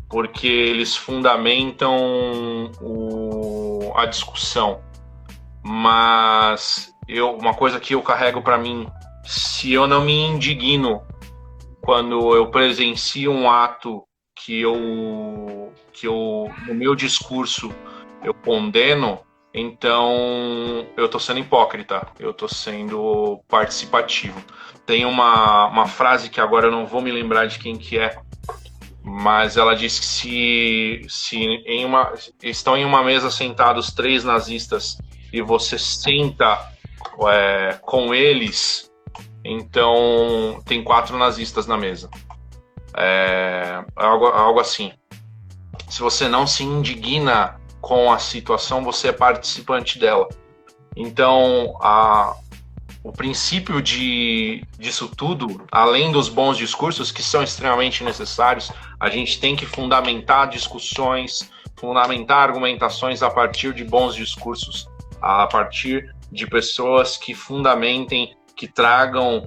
porque eles fundamentam a discussão. Mas uma coisa que eu carrego para mim, se eu não me indigno quando eu presencio um ato que eu no meu discurso eu condeno, então eu tô sendo hipócrita, eu tô sendo participativo. Tem uma frase que agora eu não vou me lembrar de quem que é, mas ela diz que se estão em uma mesa sentados 3 nazistas e você senta com eles, então tem 4 nazistas na mesa. Algo assim. Se você não se indigna com a situação, você é participante dela. Então, o princípio disso tudo, além dos bons discursos, que são extremamente necessários, a gente tem que fundamentar discussões, fundamentar argumentações a partir de bons discursos, a partir de pessoas que fundamentem, que tragam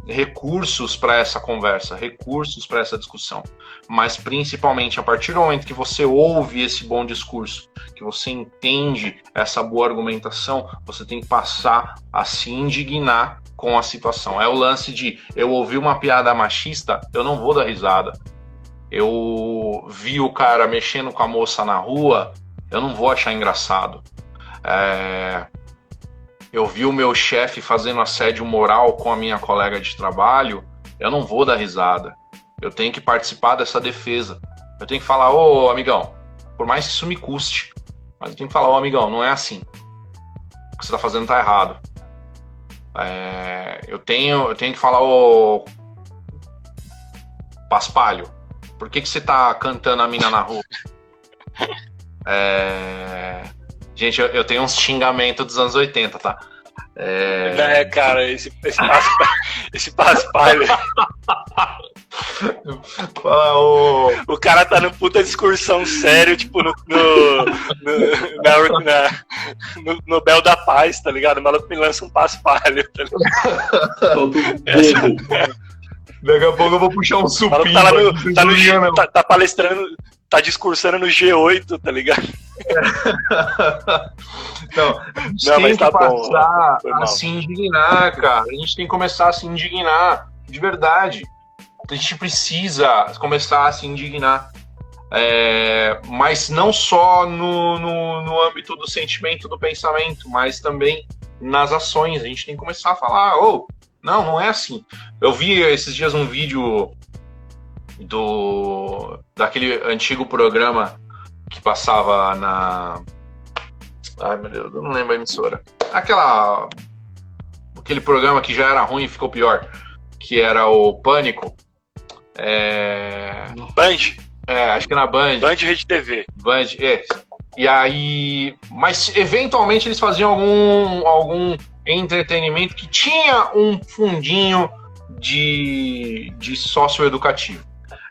recursos para essa conversa, recursos para essa discussão. Mas, principalmente, a partir do momento que você ouve esse bom discurso, que você entende essa boa argumentação, você tem que passar a se indignar com a situação. É o lance de, eu ouvi uma piada machista, eu não vou dar risada. Eu vi o cara mexendo com a moça na rua, eu não vou achar engraçado. Eu vi o meu chefe fazendo assédio moral com a minha colega de trabalho, eu não vou dar risada. Eu tenho que participar dessa defesa. Eu tenho que falar, ô amigão, por mais que isso me custe, mas eu tenho que falar, ô amigão, não é assim. O que você tá fazendo tá errado. Eu tenho que falar, ô Paspalho, por que você tá cantando a mina na rua? Gente, eu tenho uns xingamentos dos anos 80, tá? Cara, esse Paspalho. O cara tá no puta discursão sério, tipo, no Nobel da Paz, tá ligado? O maluco me lança um Paspalho, tá ligado? Daqui a pouco eu vou puxar um supinho. Tá palestrando, tá discursando no G8, tá ligado? Não, a gente tem que passar a se indignar, cara. A gente tem que começar a se indignar, de verdade. A gente precisa começar a se indignar. Mas não só no âmbito do sentimento, do pensamento, mas também nas ações. A gente tem que começar a falar, não é assim. Eu vi esses dias um vídeo daquele antigo programa que passava na... Ai, meu Deus, eu não lembro a emissora. Aquele programa que já era ruim e ficou pior, que era o Pânico. Band? Acho que na Band. Band Rede TV. Band, E aí... Mas, eventualmente, eles faziam algum entretenimento que tinha um fundinho de socioeducativo.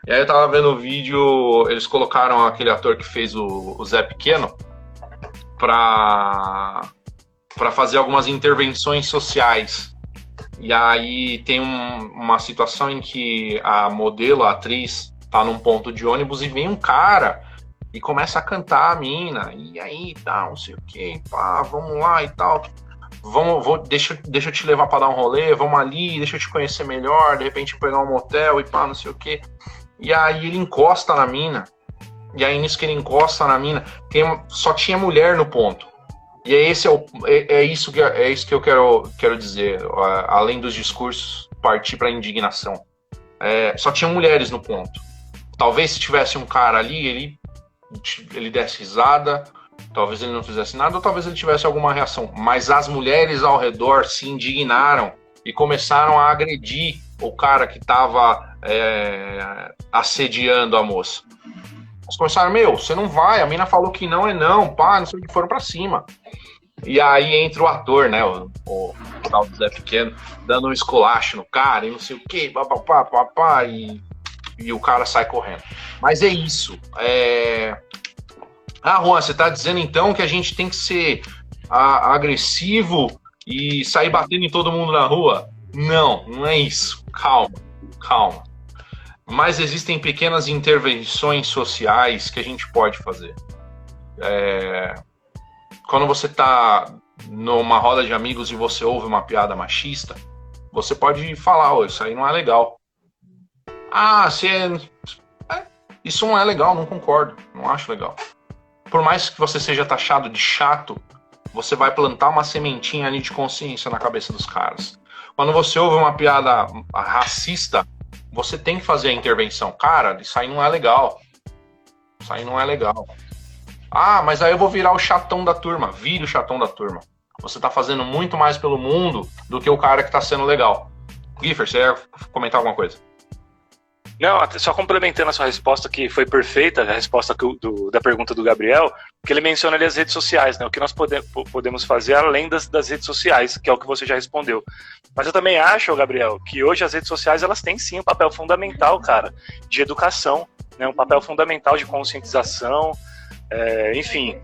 E aí eu tava vendo o vídeo, eles colocaram aquele ator que fez o Zé Pequeno pra fazer algumas intervenções sociais. E aí tem uma situação em que a modelo, a atriz, tá num ponto de ônibus e vem um cara e começa a cantar a mina. E aí, não sei o que, pá, vamos lá e tal. Deixa eu te levar pra dar um rolê, vamos ali, deixa eu te conhecer melhor, de repente pegar um motel e pá, não sei o que. E aí ele encosta na mina. E aí nisso que ele encosta na mina, só tinha mulher no ponto. E é isso que eu quero dizer, além dos discursos, partir para indignação. Só tinha mulheres no ponto. Talvez se tivesse um cara ali, ele desse risada, talvez ele não fizesse nada, ou talvez ele tivesse alguma reação. Mas as mulheres ao redor se indignaram e começaram a agredir o cara que estava assediando a moça. Eles começaram, você não vai, a mina falou que não é não, pá, não sei o que, foram pra cima. E aí entra o ator, né, o tal do Zé Pequeno, dando um esculacho no cara, e não sei o que, papapá, e e o cara sai correndo. Mas é isso. Ah, Juan, você tá dizendo então que a gente tem que ser agressivo e sair batendo em todo mundo na rua? Não, não é isso. Calma. Mas existem pequenas intervenções sociais que a gente pode fazer. Quando você está numa roda de amigos e você ouve uma piada machista, você pode falar, isso aí não é legal. Isso não é legal, não concordo, não acho legal. Por mais que você seja taxado de chato, você vai plantar uma sementinha ali de consciência na cabeça dos caras. Quando você ouve uma piada racista, você tem que fazer a intervenção. Cara, isso aí não é legal. Isso aí não é legal. Mas aí eu vou virar o chatão da turma. Vire o chatão da turma. Você tá fazendo muito mais pelo mundo do que o cara que tá sendo legal. Giffer, você ia comentar alguma coisa? Não, só complementando a sua resposta, que foi perfeita, a resposta da pergunta do Gabriel, que ele menciona ali as redes sociais, né? O que nós podemos fazer além das redes sociais, que é o que você já respondeu. Mas eu também acho, Gabriel, que hoje as redes sociais, elas têm sim um papel fundamental, cara, de educação, né? Um papel fundamental de conscientização, enfim.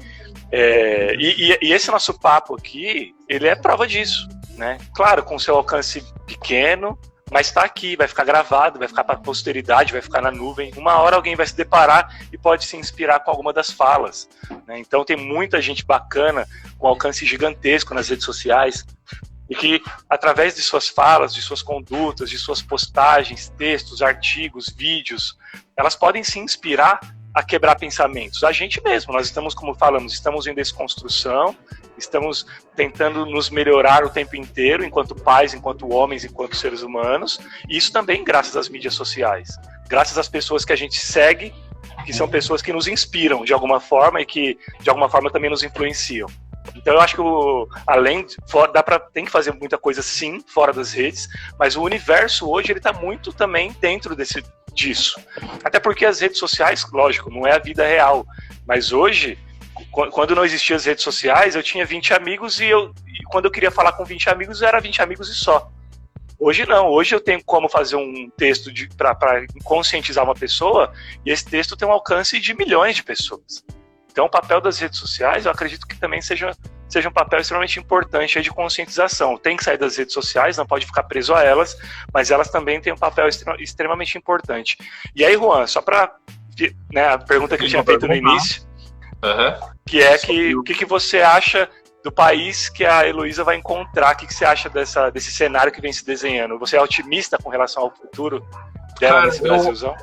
E esse nosso papo aqui, ele é prova disso, né? Claro, com seu alcance pequeno, mas está aqui, vai ficar gravado, vai ficar para a posteridade, vai ficar na nuvem. Uma hora alguém vai se deparar e pode se inspirar com alguma das falas, né? Então tem muita gente bacana, com alcance gigantesco nas redes sociais, e que através de suas falas, de suas condutas, de suas postagens, textos, artigos, vídeos, elas podem se inspirar a quebrar pensamentos. A gente mesmo, nós estamos, como falamos, estamos em desconstrução, estamos tentando nos melhorar o tempo inteiro, enquanto pais, enquanto homens, enquanto seres humanos, e isso também graças às mídias sociais, graças às pessoas que a gente segue, que são pessoas que nos inspiram de alguma forma e que de alguma forma também nos influenciam. Então eu acho que tem que fazer muita coisa sim, fora das redes, mas o universo hoje ele está muito também dentro disso. Até porque as redes sociais, lógico, não é a vida real, mas hoje, quando não existiam as redes sociais, eu tinha 20 amigos e quando eu queria falar com 20 amigos, era 20 amigos e só. Hoje não, hoje eu tenho como fazer um texto para conscientizar uma pessoa, e esse texto tem um alcance de milhões de pessoas. Então o papel das redes sociais, eu acredito que também seja um papel extremamente importante aí de conscientização. Tem que sair das redes sociais, não pode ficar preso a elas, mas elas também têm um papel extremamente importante. E aí, Juan, só para a pergunta que eu tinha feito no início, que é o que você acha do país que a Heloísa vai encontrar? O que você acha desse cenário que vem se desenhando? Você é otimista com relação ao futuro dela nesse Brasilzão?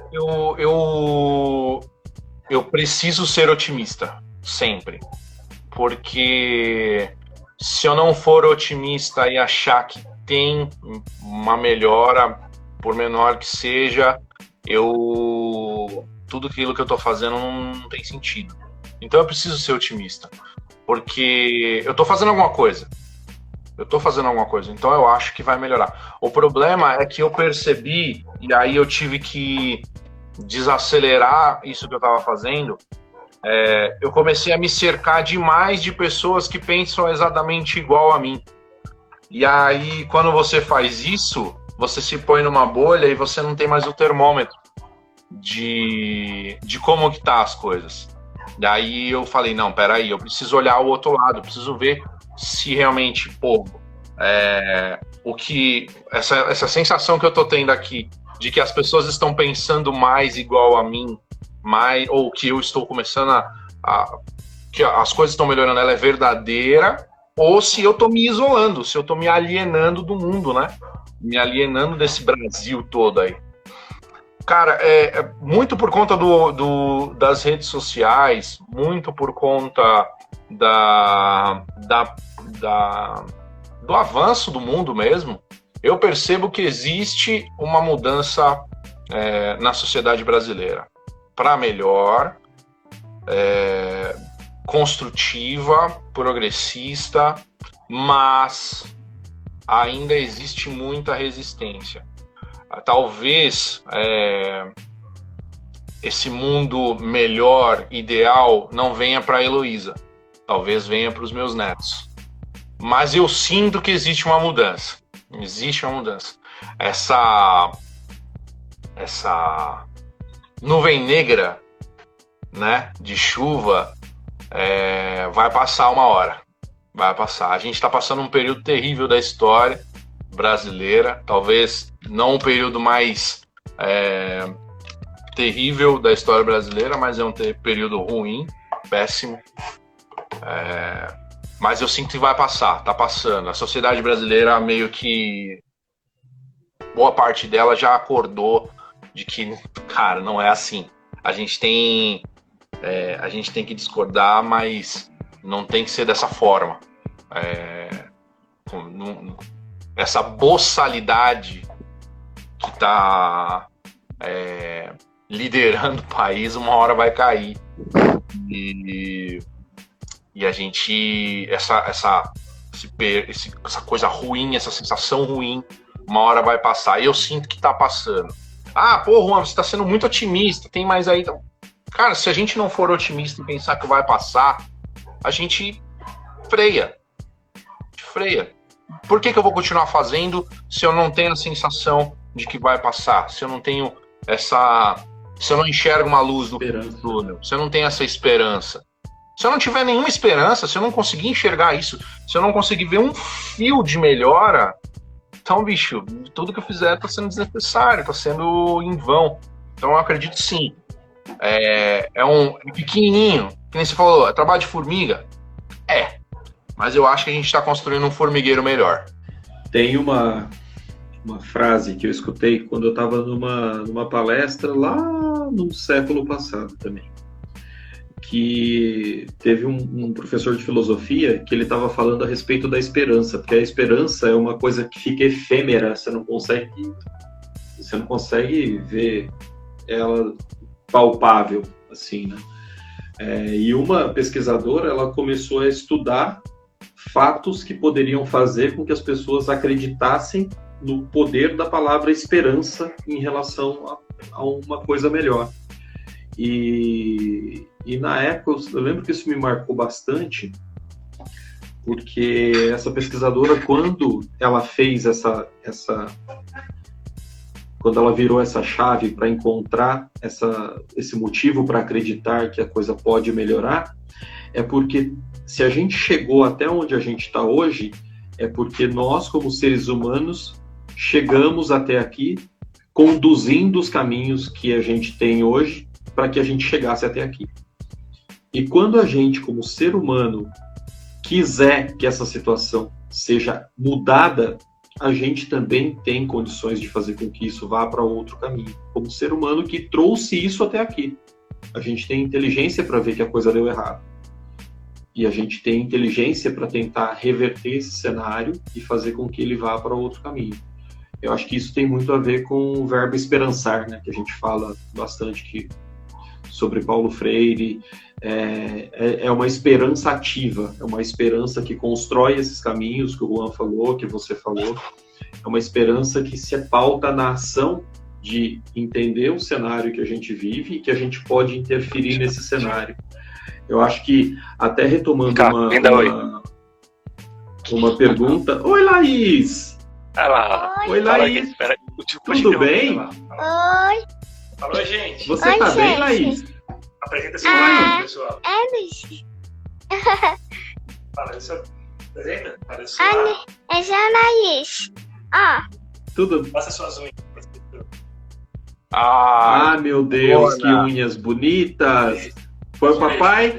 Eu preciso ser otimista, sempre. Porque se eu não for otimista e achar que tem uma melhora, por menor que seja, tudo aquilo que eu estou fazendo não tem sentido. Então eu preciso ser otimista. Porque eu estou fazendo alguma coisa. Então eu acho que vai melhorar. O problema é que eu percebi, e aí eu tive que desacelerar isso que eu estava fazendo. Eu comecei a me cercar demais de pessoas que pensam exatamente igual a mim. E aí, quando você faz isso, você se põe numa bolha e você não tem mais o termômetro de como que tá as coisas. Daí eu falei, não, peraí, eu preciso olhar o outro lado, eu preciso ver se realmente, essa sensação que eu tô tendo aqui, de que as pessoas estão pensando mais igual a mim, ou que eu estou começando que as coisas estão melhorando, ela é verdadeira, ou se eu estou me isolando, se eu estou me alienando do mundo, né? Me alienando desse Brasil todo aí. Cara, muito por conta das redes sociais, muito por conta do avanço do mundo mesmo, eu percebo que existe uma mudança na sociedade brasileira para melhor, construtiva, progressista, mas ainda existe muita resistência. Talvez esse mundo melhor, ideal, não venha para a Heloísa, talvez venha para os meus netos. Mas eu sinto que existe uma mudança. Essa nuvem negra, né, de chuva, vai passar uma hora. Vai passar. A gente está passando um período terrível da história brasileira, talvez não o período mais terrível da história brasileira, mas é um período ruim, péssimo. Mas eu sinto que vai passar, tá passando. A sociedade brasileira meio que boa parte dela já acordou de que, cara, não é assim. A gente tem que discordar, mas não tem que ser dessa forma. Essa boçalidade que está liderando o país, uma hora vai cair. E a gente, essa coisa ruim, essa sensação ruim, uma hora vai passar. E eu sinto que está passando. Pô, Juan, você está sendo muito otimista, tem mais aí. Cara, se a gente não for otimista e pensar que vai passar, a gente freia. Por que eu vou continuar fazendo se eu não tenho a sensação de que vai passar? Se eu não tenho se eu não enxergo uma luz do túnel, se eu não tenho essa esperança. Se eu não tiver nenhuma esperança, se eu não conseguir enxergar isso, se eu não conseguir ver um fio de melhora, então, bicho, tudo que eu fizer está sendo desnecessário, está sendo em vão. Então eu acredito sim. É pequenininho, que nem você falou, é trabalho de formiga? Mas eu acho que a gente está construindo um formigueiro melhor. Tem uma frase que eu escutei quando eu estava numa palestra lá no século passado também, que teve um professor de filosofia que ele estava falando a respeito da esperança, porque a esperança é uma coisa que fica efêmera, você não consegue ver ela palpável, assim, né? E uma pesquisadora, ela começou a estudar fatos que poderiam fazer com que as pessoas acreditassem no poder da palavra esperança em relação a uma coisa melhor. E na época, eu lembro que isso me marcou bastante, porque essa pesquisadora, quando ela fez quando ela virou essa chave para encontrar esse motivo para acreditar que a coisa pode melhorar, é porque se a gente chegou até onde a gente está hoje, é porque nós, como seres humanos, chegamos até aqui conduzindo os caminhos que a gente tem hoje para que a gente chegasse até aqui. E quando a gente, como ser humano, quiser que essa situação seja mudada, a gente também tem condições de fazer com que isso vá para outro caminho. Como ser humano que trouxe isso até aqui. A gente tem inteligência para ver que a coisa deu errado. E a gente tem inteligência para tentar reverter esse cenário e fazer com que ele vá para outro caminho. Eu acho que isso tem muito a ver com o verbo esperançar, né? Que a gente fala bastante sobre Paulo Freire. É uma esperança ativa, é uma esperança que constrói esses caminhos que o Juan falou, que você falou. É uma esperança que se pauta na ação de entender o cenário que a gente vive e que a gente pode interferir nesse cenário. Eu acho que, até retomando uma pergunta... Oi, Laís! Oi, Laís! Tudo bem? Oi! Falou, gente! Você tá bem, Laís? Apresenta seu nome, pessoal. Luiz. Fala, seu... Apresenta? Fala, É Janaís. Tudo... Passa suas unhas. Meu Deus, que unhas bonitas! Foi o papai?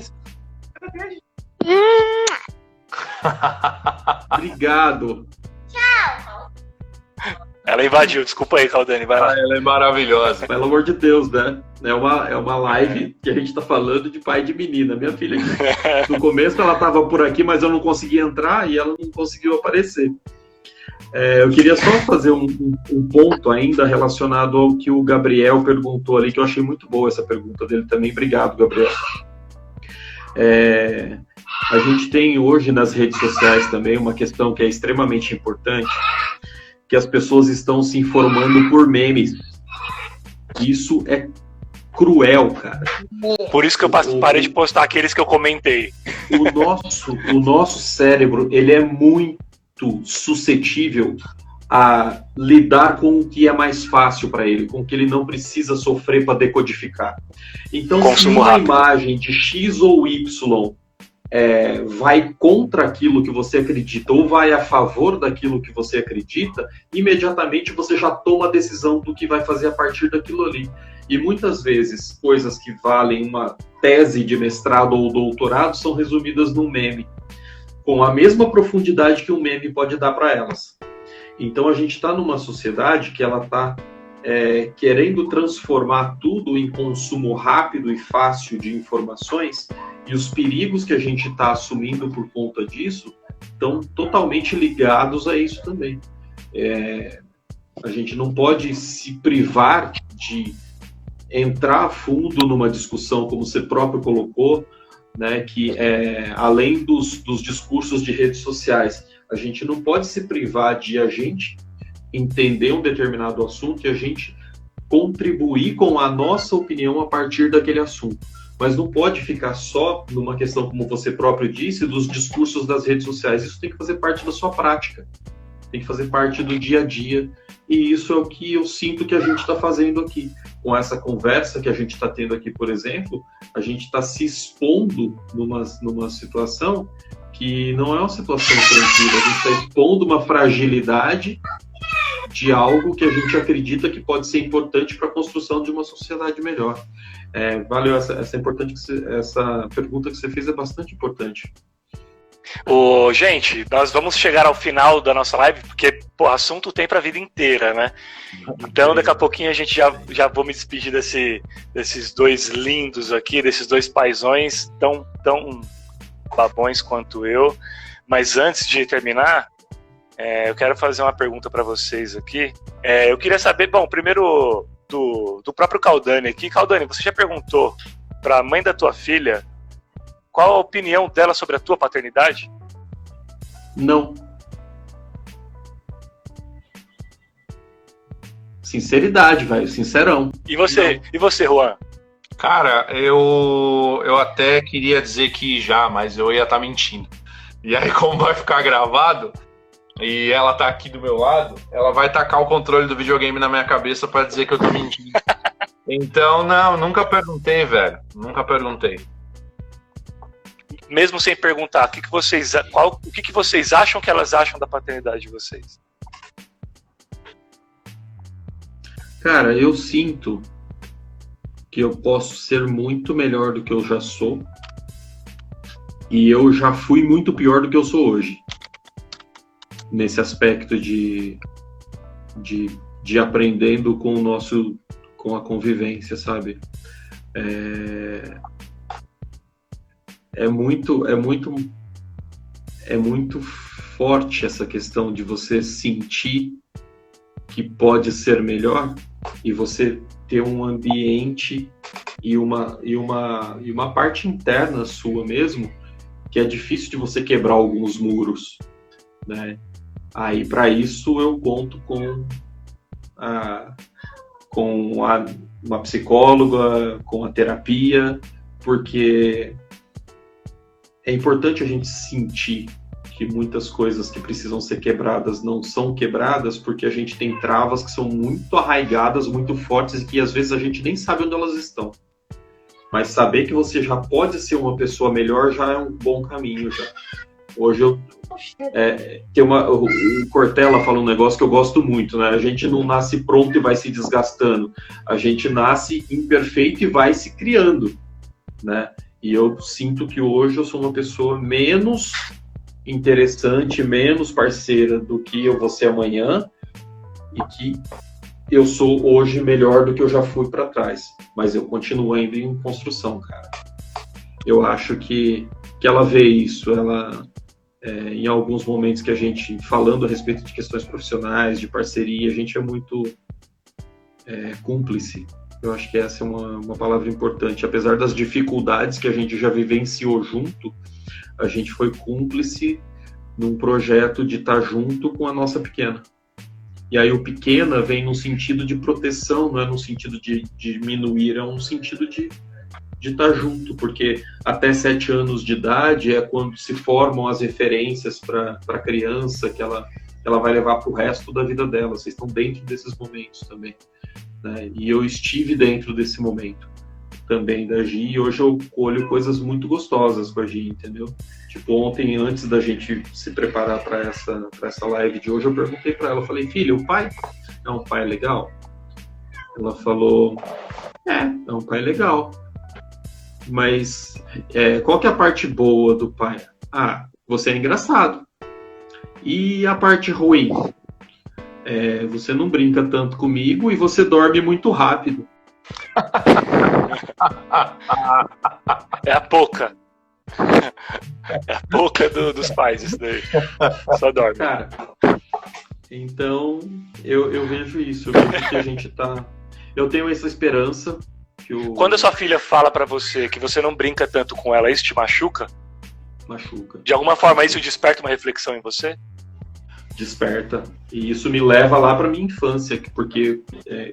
Obrigado. Tchau. Ela invadiu, desculpa aí, Caldani, vai lá. Ela é maravilhosa. Pelo amor de Deus, né? É uma live que a gente tá falando de pai de menina. Minha filha, no começo ela tava por aqui, mas eu não conseguia entrar e ela não conseguiu aparecer. Eu queria só fazer um ponto ainda relacionado ao que o Gabriel perguntou ali, que eu achei muito boa essa pergunta dele também. Obrigado, Gabriel. A gente tem hoje nas redes sociais também uma questão que é extremamente importante, que as pessoas estão se informando por memes. Isso é cruel, cara. Por isso que eu parei de postar aqueles que eu comentei. O nosso cérebro, ele é muito suscetível a lidar com o que é mais fácil para ele, com o que ele não precisa sofrer para decodificar. Então, se Consumo uma rápido. imagem de X ou Y vai contra aquilo que você acredita ou vai a favor daquilo que você acredita, imediatamente você já toma a decisão do que vai fazer a partir daquilo ali. E muitas vezes, coisas que valem uma tese de mestrado ou doutorado são resumidas num meme, com a mesma profundidade que um meme pode dar para elas. Então a gente está numa sociedade que ela está querendo transformar tudo em consumo rápido e fácil de informações, e os perigos que a gente está assumindo por conta disso estão totalmente ligados a isso também. A gente não pode se privar de entrar a fundo numa discussão, como você próprio colocou, né, que além dos discursos de redes sociais, a gente não pode se privar de a gente entender um determinado assunto e a gente contribuir com a nossa opinião a partir daquele assunto. Mas não pode ficar só numa questão, como você próprio disse, dos discursos das redes sociais. Isso tem que fazer parte da sua prática, tem que fazer parte do dia a dia. E isso é o que eu sinto que a gente está fazendo aqui. Com essa conversa que a gente está tendo aqui, por exemplo, a gente está se expondo numa situação que não é uma situação tranquila. A gente está expondo uma fragilidade de algo que a gente acredita que pode ser importante para a construção de uma sociedade melhor. Valeu, essa pergunta que você fez é bastante importante. Gente, nós vamos chegar ao final da nossa live, porque assunto tem para a vida inteira, né? Então, daqui a pouquinho a gente já vou me despedir desses dois lindos aqui, desses dois paizões tão babões quanto eu. Mas antes de terminar, eu quero fazer uma pergunta para vocês aqui. Eu queria saber, primeiro do próprio Caldani aqui. Caldani, você já perguntou para a mãe da tua filha qual a opinião dela sobre a tua paternidade? Não. Sinceridade, velho, sincerão. E você, Juan? Cara, eu até queria dizer que já, mas eu ia estar mentindo. E aí, como vai ficar gravado, e ela tá aqui do meu lado, ela vai tacar o controle do videogame na minha cabeça pra dizer que eu tô mentindo. Então, não, nunca perguntei, velho. Nunca perguntei. Mesmo sem perguntar, o que vocês acham que elas acham da paternidade de vocês? Cara, eu sinto que eu posso ser muito melhor do que eu já sou, e eu já fui muito pior do que eu sou hoje, nesse aspecto de aprendendo com a convivência, sabe? É muito forte essa questão de você sentir que pode ser melhor e você ter um ambiente e uma parte interna sua mesmo, que é difícil de você quebrar alguns muros, né? Aí, para isso, eu conto com uma psicóloga, com a terapia, porque é importante a gente sentir que muitas coisas que precisam ser quebradas não são quebradas, porque a gente tem travas que são muito arraigadas, muito fortes, e que às vezes a gente nem sabe onde elas estão. Mas saber que você já pode ser uma pessoa melhor já é um bom caminho. Já. Hoje o Cortella fala um negócio que eu gosto muito, né? A gente não nasce pronto e vai se desgastando. A gente nasce imperfeito e vai se criando, né? E eu sinto que hoje eu sou uma pessoa menos interessante, menos parceira do que eu vou ser amanhã, e que eu sou hoje melhor do que eu já fui para trás. Mas eu continuo ainda em construção, cara. Eu acho que ela vê isso, ela... em alguns momentos que a gente, falando a respeito de questões profissionais, de parceria, a gente é muito cúmplice. Eu acho que essa é uma palavra importante. Apesar das dificuldades que a gente já vivenciou junto, a gente foi cúmplice num projeto de estar junto com a nossa pequena. E aí o pequena vem no sentido de proteção, não é no sentido de diminuir, é um sentido de estar junto, porque até 7 anos de idade é quando se formam as referências para a criança, que ela ela vai levar para o resto da vida dela. Vocês estão dentro desses momentos também, né? E eu estive dentro desse momento também da Gi, e hoje eu colho coisas muito gostosas com a Gi, entendeu? Tipo, ontem, antes da gente se preparar para essa live de hoje, eu perguntei para ela, eu falei, filha, o pai é um pai legal? Ela falou, é um pai legal. Mas qual que é a parte boa do pai? Ah, você é engraçado. E a parte ruim? Você não brinca tanto comigo e você dorme muito rápido. É a pouca. É a pouca dos pais, isso daí. Só dorme. Cara, então eu vejo isso. Eu vejo que a gente tá... Eu tenho essa esperança que Quando a sua filha fala pra você que você não brinca tanto com ela, isso te machuca? Machuca. De alguma forma isso desperta uma reflexão em você? Desperta. E isso me leva lá pra minha infância, porque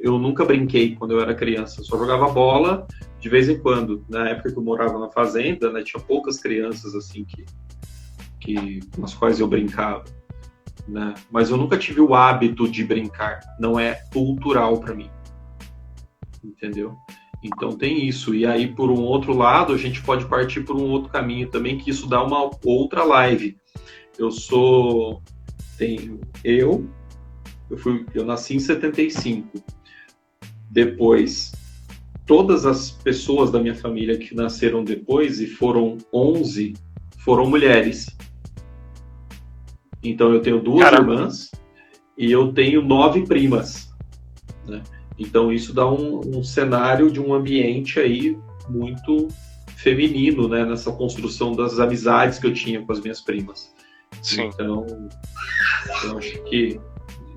eu nunca brinquei quando eu era criança. Eu só jogava bola de vez em quando. Na época que eu morava na fazenda, né, tinha poucas crianças assim com as quais eu brincava, né? Mas eu nunca tive o hábito de brincar. Não é cultural pra mim. Entendeu? Então tem isso. E aí, por um outro lado, a gente pode partir por um outro caminho também, que isso dá uma outra live. Eu nasci em 75. Depois, todas as pessoas da minha família que nasceram depois, e foram 11, foram mulheres. Então eu tenho 2 irmãs e eu tenho 9 primas, né? Então isso dá um cenário de um ambiente aí muito feminino, né? Nessa construção das amizades que eu tinha com as minhas primas. Sim. Então, eu acho que...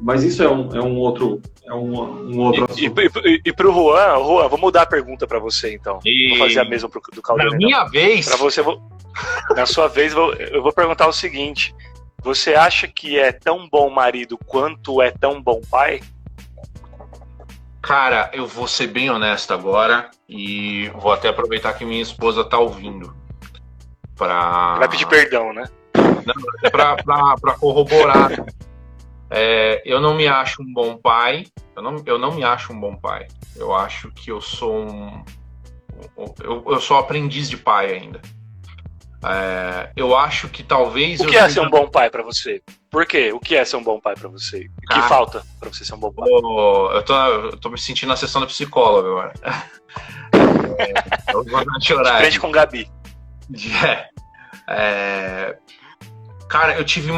Mas isso é um outro assunto. E pro Juan, vou mudar a pergunta pra você, então. Vou fazer a mesma do Caldeirão. Na minha vez... Pra você, na sua vez, eu vou perguntar o seguinte. Você acha que é tão bom marido quanto é tão bom pai? Cara, eu vou ser bem honesto agora e vou até aproveitar que minha esposa tá ouvindo. Vai pedir perdão, né? Não, pra corroborar. Eu não me acho um bom pai. Eu não me acho um bom pai. Eu acho que eu sou eu sou aprendiz de pai ainda. Eu acho que talvez... O que é ser um bom pai pra você? Por quê? O que é ser um bom pai pra você? O que falta pra você ser um bom pai? Eu tô me sentindo na sessão da psicóloga agora. Eu vou chorar. De frente com Gabi. Cara, eu tive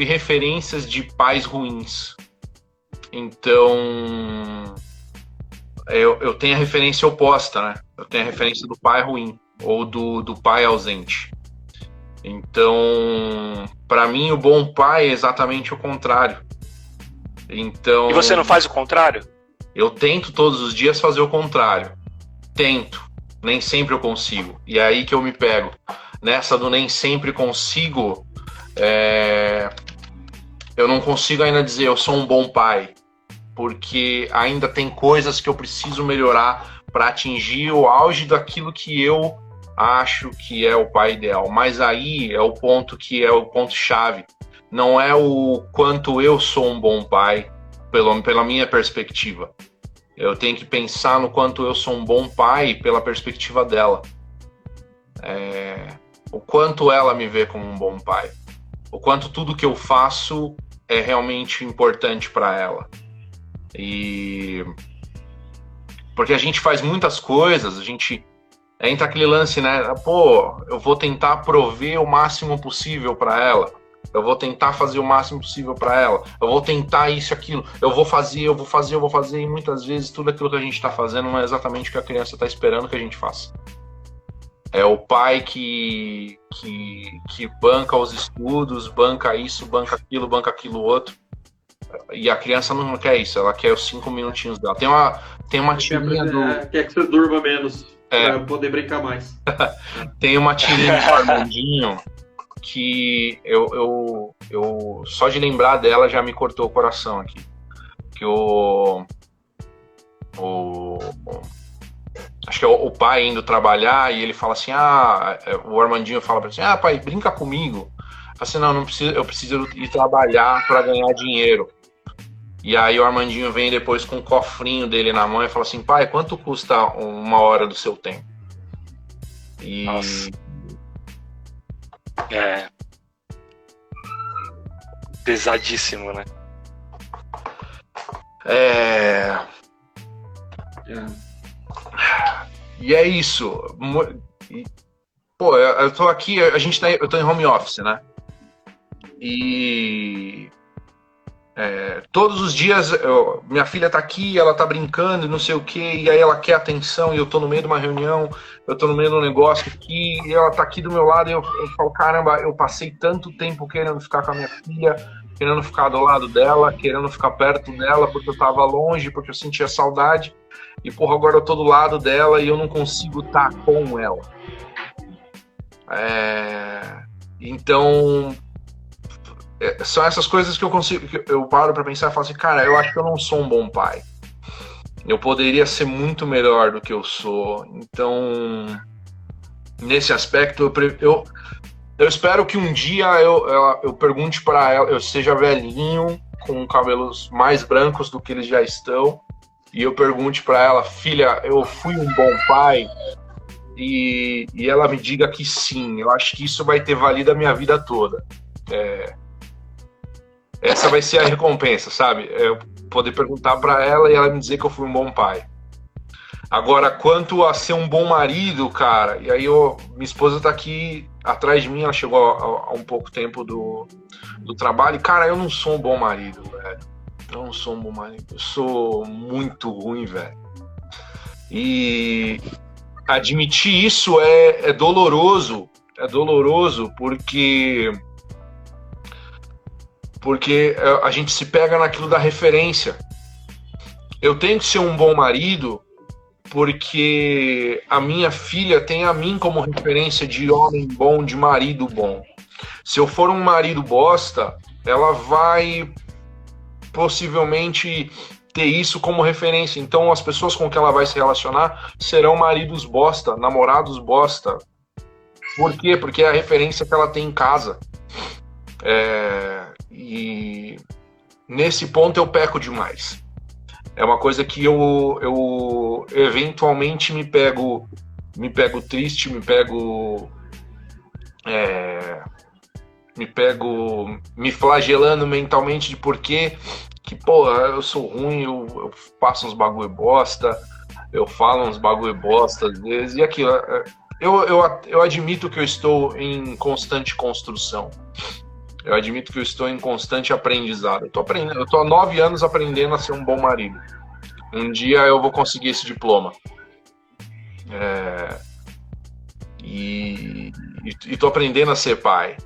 referências de pais ruins. Então, eu tenho a referência oposta, né? Eu tenho a referência do pai ruim ou do pai ausente. Então, pra mim, o bom pai é exatamente o contrário. Então, e você não faz o contrário? Eu tento todos os dias fazer o contrário. Tento. Nem sempre eu consigo. E é aí que eu me pego. Nessa do nem sempre consigo, eu não consigo ainda dizer eu sou um bom pai. Porque ainda tem coisas que eu preciso melhorar para atingir o auge daquilo que eu acho que é o pai ideal. Mas aí é o ponto que é o ponto-chave. Não é o quanto eu sou um bom pai, pela minha perspectiva. Eu tenho que pensar no quanto eu sou um bom pai pela perspectiva dela. O quanto ela me vê como um bom pai. O quanto tudo que eu faço é realmente importante para ela. Porque a gente faz muitas coisas, a gente... Entra aquele lance, né? Pô, eu vou tentar prover o máximo possível para ela. Eu vou tentar fazer o máximo possível para ela. Eu vou tentar isso, aquilo. Eu vou fazer. E muitas vezes tudo aquilo que a gente está fazendo não é exatamente o que a criança está esperando que a gente faça. É o pai que banca os estudos, banca isso, banca aquilo outro. E a criança não quer isso. Ela quer os 5 minutinhos dela. Tem uma tirinha do... Quer que você durma menos. Pra poder brincar mais. Tem uma tirinha do Armandinho que eu só de lembrar dela já me cortou o coração aqui. Que acho que é o pai indo trabalhar e ele fala assim, o Armandinho fala pra ele assim, pai, brinca comigo. assim, não preciso, eu preciso ir trabalhar para ganhar dinheiro. E aí o Armandinho vem depois com um cofrinho dele na mão e fala assim, pai, quanto custa 1 hora do seu tempo? E... Nossa. É. Pesadíssimo, né? E é isso. Pô, eu tô aqui, eu tô em home office, né? E todos os dias minha filha tá aqui, ela tá brincando e não sei o que, e aí ela quer atenção e eu tô no meio de uma reunião, eu tô no meio de um negócio aqui, e ela tá aqui do meu lado e eu falo, caramba, eu passei tanto tempo querendo ficar com a minha filha, querendo ficar do lado dela, querendo ficar perto dela, porque eu tava longe, porque eu sentia saudade, e porra, agora eu tô do lado dela e eu não consigo estar com ela. Então, são essas coisas que eu paro pra pensar e falo assim, cara, eu acho que eu não sou um bom pai. Eu poderia ser muito melhor do que eu sou. Então, nesse aspecto, eu espero que um dia eu pergunte pra ela, eu seja velhinho, com cabelos mais brancos do que eles já estão, e eu pergunte pra ela, filha, eu fui um bom pai? E ela me diga que sim. Eu acho que isso vai ter valido a minha vida toda. Essa vai ser a recompensa, sabe? Eu poder perguntar pra ela e ela me dizer que eu fui um bom pai. Agora, quanto a ser um bom marido, cara, e aí minha esposa tá aqui atrás de mim, ela chegou há um pouco tempo do trabalho, e, cara, eu não sou um bom marido, velho. Eu não sou um bom marido. Eu sou muito ruim, velho. E admitir isso é doloroso. É doloroso porque a gente se pega naquilo da referência. Eu tenho que ser um bom marido porque a minha filha tem a mim como referência de homem bom, de marido bom. Se eu for um marido bosta, ela vai possivelmente ter isso como referência. Então as pessoas com que ela vai se relacionar serão maridos bosta, namorados bosta. Por quê? Porque é a referência que ela tem em casa. E nesse ponto eu peco demais. É uma coisa que eu eventualmente me pego triste, me pego me flagelando mentalmente de porquê que, pô, eu sou ruim, eu faço uns bagulho bosta, eu falo uns bagulho bosta às vezes, e aquilo, eu admito que eu estou em constante construção. Eu admito que eu estou em constante aprendizado. Eu tô há 9 anos aprendendo a ser um bom marido. Um dia eu vou conseguir esse diploma. E tô aprendendo a ser pai.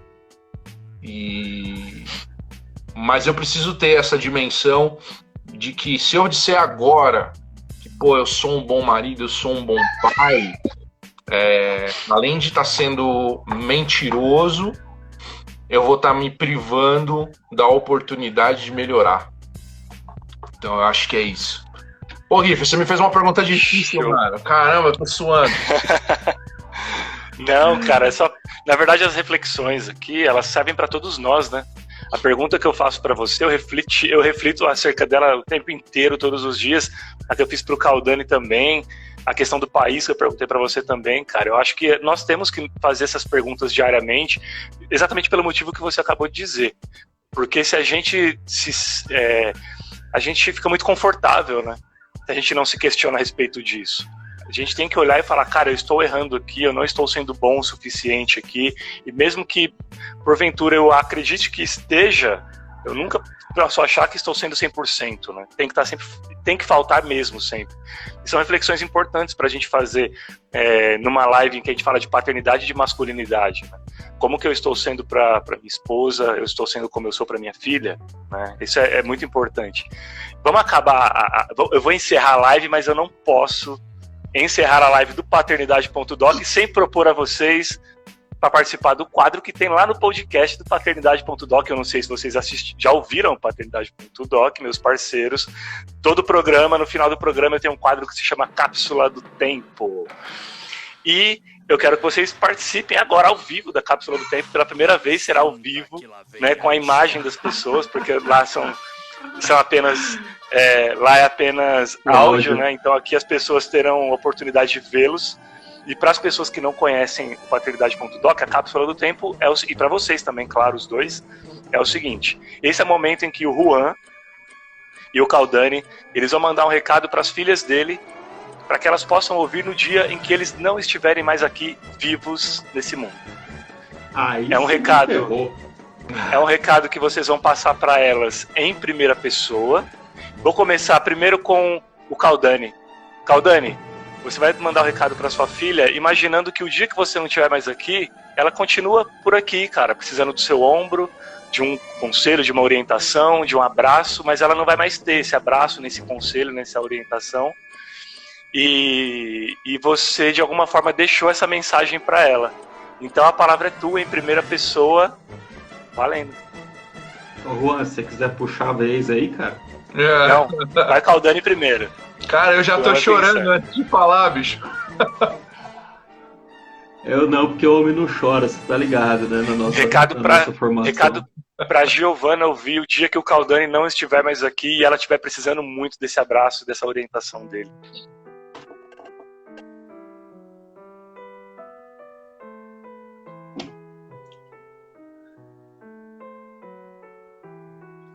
Mas eu preciso ter essa dimensão de que se eu disser agora que, pô, eu sou um bom marido, eu sou um bom pai, além de estar sendo mentiroso, eu vou estar me privando da oportunidade de melhorar. Então eu acho que é isso. Ô, Riff, você me fez uma pergunta difícil, mano. Caramba, eu tô suando. Não, cara, é só... Na verdade, as reflexões aqui, elas servem para todos nós, né? A pergunta que eu faço para você, eu reflito acerca dela o tempo inteiro, todos os dias. A que eu fiz pro Caldani também. A questão do país que eu perguntei para você também, cara. Eu acho que nós temos que fazer essas perguntas diariamente, exatamente pelo motivo que você acabou de dizer. Porque se a gente a gente fica muito confortável, né? Se a gente não se questiona a respeito disso. A gente tem que olhar e falar, cara, eu estou errando aqui, eu não estou sendo bom o suficiente aqui, e mesmo que, porventura, eu acredite que esteja, eu nunca posso achar que estou sendo 100%, né? Tem que estar sempre, tem que faltar mesmo sempre. E são reflexões importantes para a gente fazer numa live em que a gente fala de paternidade e de masculinidade, né? Como que eu estou sendo para minha esposa, eu estou sendo como eu sou para minha filha, né? Isso é muito importante. Vamos acabar, eu vou encerrar a live, mas eu não posso encerrar a live do paternidade.doc sem propor a vocês para participar do quadro que tem lá no podcast do paternidade.doc. Eu não sei se vocês já ouviram o paternidade.doc, meus parceiros. Todo programa, no final do programa, eu tenho um quadro que se chama Cápsula do Tempo. E eu quero que vocês participem agora ao vivo da Cápsula do Tempo. Pela primeira vez será ao vivo, né, com a imagem das pessoas, porque lá são apenas lá é apenas áudio, né? Então aqui as pessoas terão oportunidade de vê-los. E para as pessoas que não conhecem o Paternidade.doc, a Cápsula do Tempo e para vocês também, claro, os dois, é o seguinte: esse é o momento em que o Juan e o Caldani, eles vão mandar um recado para as filhas dele, para que elas possam ouvir no dia em que eles não estiverem mais aqui vivos nesse mundo. É um recado. É um recado que vocês vão passar para elas em primeira pessoa. Vou começar primeiro com o Caldani. Caldani, você vai mandar um recado para sua filha, imaginando que o dia que você não estiver mais aqui, ela continua por aqui, cara, precisando do seu ombro, de um conselho, de uma orientação, de um abraço, mas ela não vai mais ter esse abraço, nesse conselho, nessa orientação. E você, de alguma forma, deixou essa mensagem para ela. Então a palavra é tua, em primeira pessoa, valendo. Ô Juan, se você quiser puxar a vez aí, cara. Não, vai Caldani primeiro. Cara, eu já tô chorando antes de falar, bicho. Eu não, porque o homem não chora, você tá ligado, né? Na nossa formação. Recado pra Giovana ouvir o dia que o Caldani não estiver mais aqui e ela estiver precisando muito desse abraço, dessa orientação dele.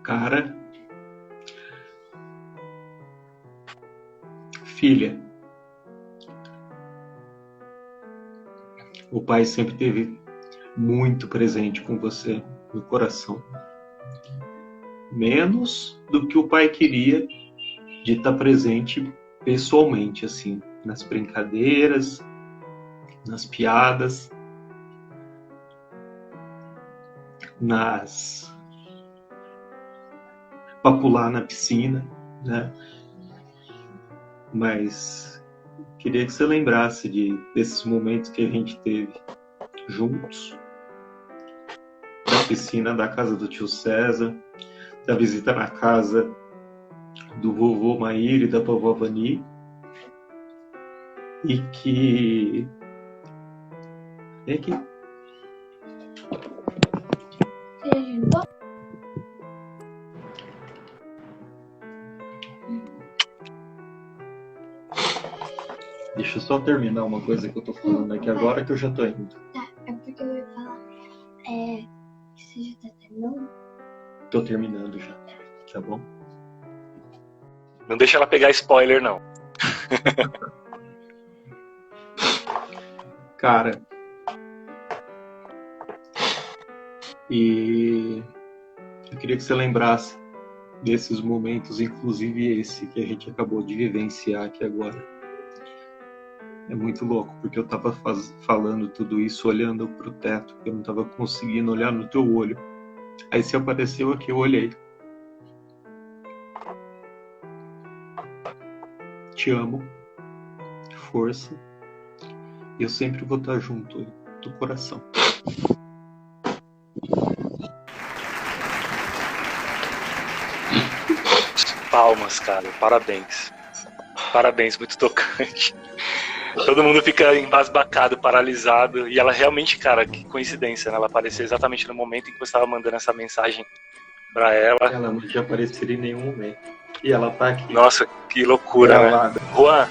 Cara, filha, o pai sempre esteve muito presente com você no coração. Menos do que o pai queria de estar presente pessoalmente, assim, nas brincadeiras, nas piadas, pra pular na piscina, né? Mas queria que você lembrasse desses momentos que a gente teve juntos, da piscina da casa do tio César, da visita na casa do vovô Maír e da vovó Vani, e que Deixa eu só terminar uma coisa que eu tô falando aqui agora, que eu já tô indo. Tá, é porque eu ia falar. Você já tá terminando? Tô terminando já, tá bom? Não deixa ela pegar spoiler, não. Cara, e eu queria que você lembrasse desses momentos, inclusive esse que a gente acabou de vivenciar aqui agora. É muito louco, porque eu tava falando tudo isso olhando pro teto, porque eu não tava conseguindo olhar no teu olho. Aí você apareceu aqui, eu olhei. Te amo. Força. E eu sempre vou estar junto do coração. Palmas, cara. Parabéns. Parabéns, muito tocante. Todo mundo fica embasbacado, paralisado. E ela realmente, cara, que coincidência, né? Ela apareceu exatamente no momento em que você estava mandando essa mensagem pra ela. Ela não tinha aparecido em nenhum momento. E ela tá aqui. Nossa, que loucura, gravada, né? Juan,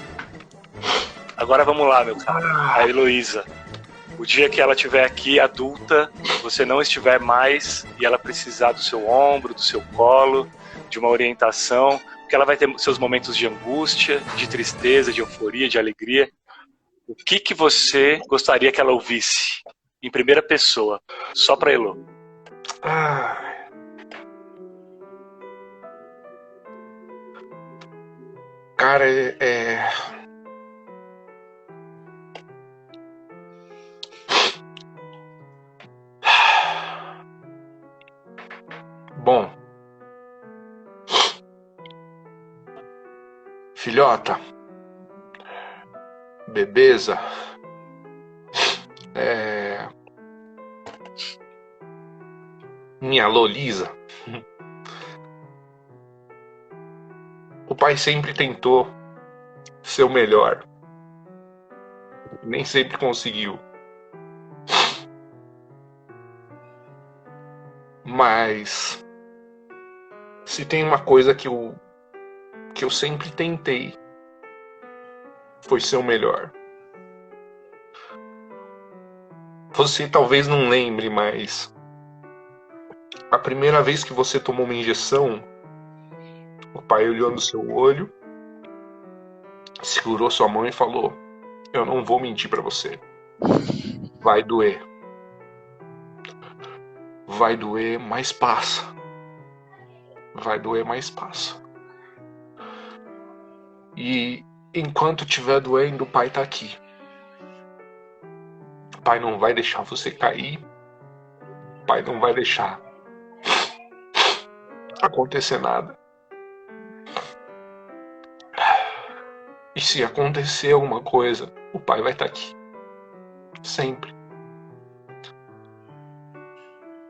agora vamos lá, meu cara. A Heloísa. O dia que ela estiver aqui, adulta, você não estiver mais e ela precisar do seu ombro, do seu colo, de uma orientação, porque ela vai ter seus momentos de angústia, de tristeza, de euforia, de alegria. O que você gostaria que ela ouvisse em primeira pessoa, só pra Elo? Cara, Bom, filhota, bebeza, minha Lolisa, o pai sempre tentou ser o melhor. Nem sempre conseguiu. Mas se tem uma coisa que eu sempre tentei, foi ser o melhor. Você talvez não lembre, mas a primeira vez que você tomou uma injeção, o pai olhou no seu olho, segurou sua mão e falou: eu não vou mentir pra você. Vai doer. Vai doer, mas passa. Vai doer, mas passa. E enquanto estiver doendo, o pai tá aqui. O pai não vai deixar você cair. O pai não vai deixar acontecer nada. E se acontecer alguma coisa, o pai vai estar aqui. Sempre.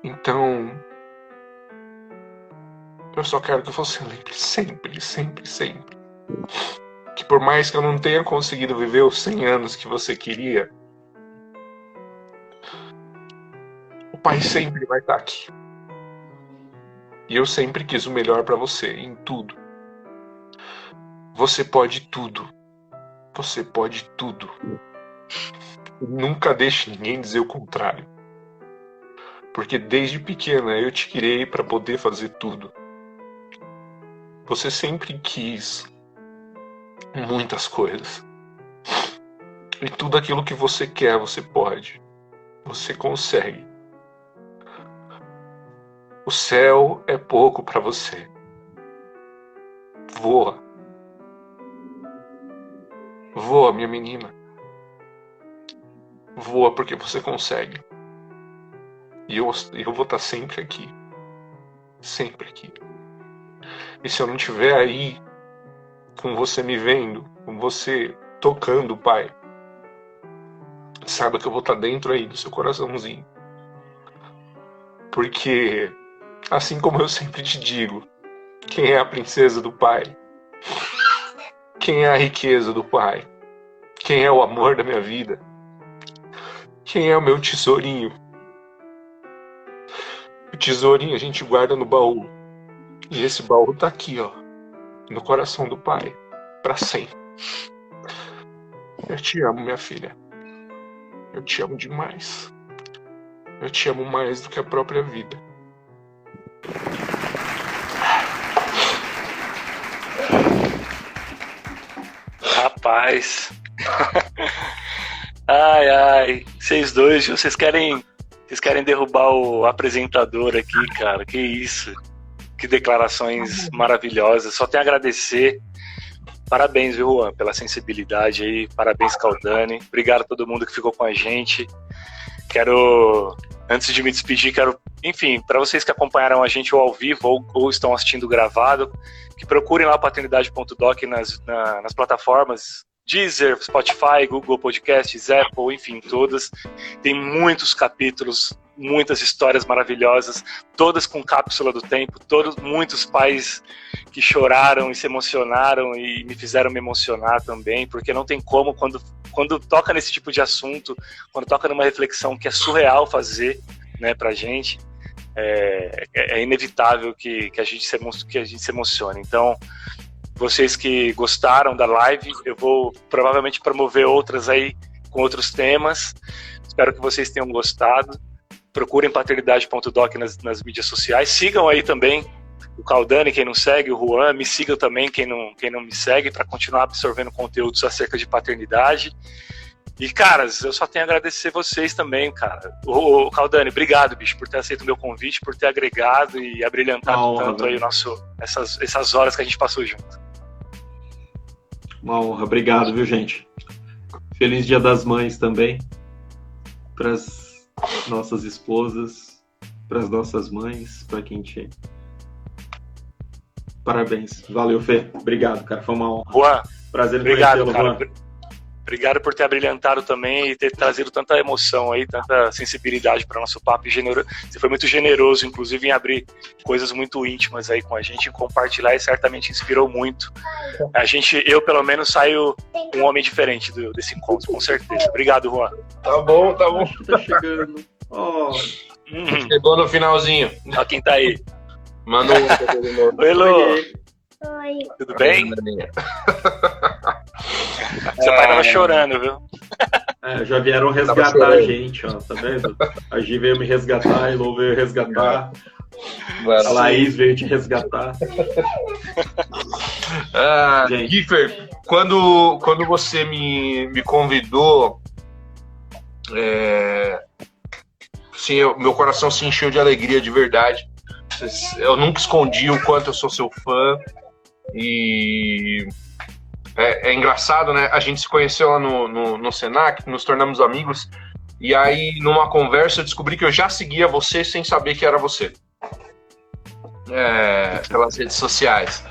Então, eu só quero que você lembre sempre, sempre, sempre, que por mais que eu não tenha conseguido viver os 100 anos que você queria, o pai sempre vai estar aqui. E eu sempre quis o melhor pra você, em tudo. Você pode tudo. Você pode tudo. Nunca deixe ninguém dizer o contrário. Porque desde pequena eu te criei para poder fazer tudo. Você sempre quis muitas coisas. E tudo aquilo que você quer, você pode. Você consegue. O céu é pouco para você. Voa. Voa, minha menina. Voa porque você consegue. E eu vou estar sempre aqui. Sempre aqui. E se eu não estiver aí, com você me vendo, com você tocando, pai, saiba que eu vou estar dentro aí do seu coraçãozinho. Porque, assim como eu sempre te digo, quem é a princesa do pai? Quem é a riqueza do pai? Quem é o amor da minha vida? Quem é o meu tesourinho? O tesourinho a gente guarda no baú. E esse baú tá aqui, ó, no coração do pai, pra sempre. Eu te amo, minha filha. Eu te amo demais. Eu te amo mais do que a própria vida. Rapaz. Ai, ai. Vocês dois, vocês querem derrubar o apresentador aqui, cara. Que isso. Que declarações maravilhosas. Só tenho a agradecer. Parabéns, viu, Juan, pela sensibilidade aí. Parabéns, Caldani. Obrigado a todo mundo que ficou com a gente. Antes de me despedir, enfim, para vocês que acompanharam a gente ou ao vivo ou estão assistindo gravado, que procurem lá paternidade.doc nas plataformas Deezer, Spotify, Google Podcasts, Apple, enfim, todas. Tem muitos capítulos, muitas histórias maravilhosas, todas com cápsula do tempo, muitos pais que choraram e se emocionaram e me fizeram me emocionar também, porque não tem como, quando toca nesse tipo de assunto, quando toca numa reflexão que é surreal fazer, né, pra gente, é inevitável que a gente se emocione. Então, vocês que gostaram da live, eu vou provavelmente promover outras aí com outros temas. Espero que vocês tenham gostado. Procurem paternidade.doc nas mídias sociais. Sigam aí também o Caldani, quem não segue, o Juan. Me sigam também, quem não me segue, para continuar absorvendo conteúdos acerca de paternidade. E, caras, eu só tenho a agradecer vocês também, cara. O Caldani, obrigado, bicho, por ter aceito o meu convite, por ter agregado e abrilhantado tanto aí essas horas que a gente passou junto. Uma honra, obrigado, viu, gente? Feliz Dia das Mães também, para as nossas esposas, para as nossas mães, para quem te... Parabéns, valeu, Fê, obrigado, cara, foi uma honra. Juan, prazer em obrigado, conhecê-lo, cara. Juan. Obrigado por ter abrilhantado também e ter trazido tanta emoção aí, tanta sensibilidade para o nosso papo. Você foi muito generoso, inclusive, em abrir coisas muito íntimas aí com a gente, em compartilhar, e certamente inspirou muito. Eu, pelo menos, saio um homem diferente desse encontro, com certeza. Obrigado, Juan. Tá bom, tá bom. Acho que tá chegando. Oh. Chegou no finalzinho. Ó quem tá aí. Manda um... Oi, Lu. Oi. Tudo bem? Seu pai tava chorando, viu? Já vieram resgatar a gente, ó, tá vendo? A Gi veio me resgatar, a Elô veio resgatar, a Laís veio te resgatar. Gente. Giffer, quando você me convidou, sim, meu coração se encheu de alegria de verdade. Eu nunca escondi o quanto eu sou seu fã. E é engraçado, né? A gente se conheceu lá no Senac, nos tornamos amigos. E aí, numa conversa, eu descobri que eu já seguia você sem saber que era você. Pelas redes sociais.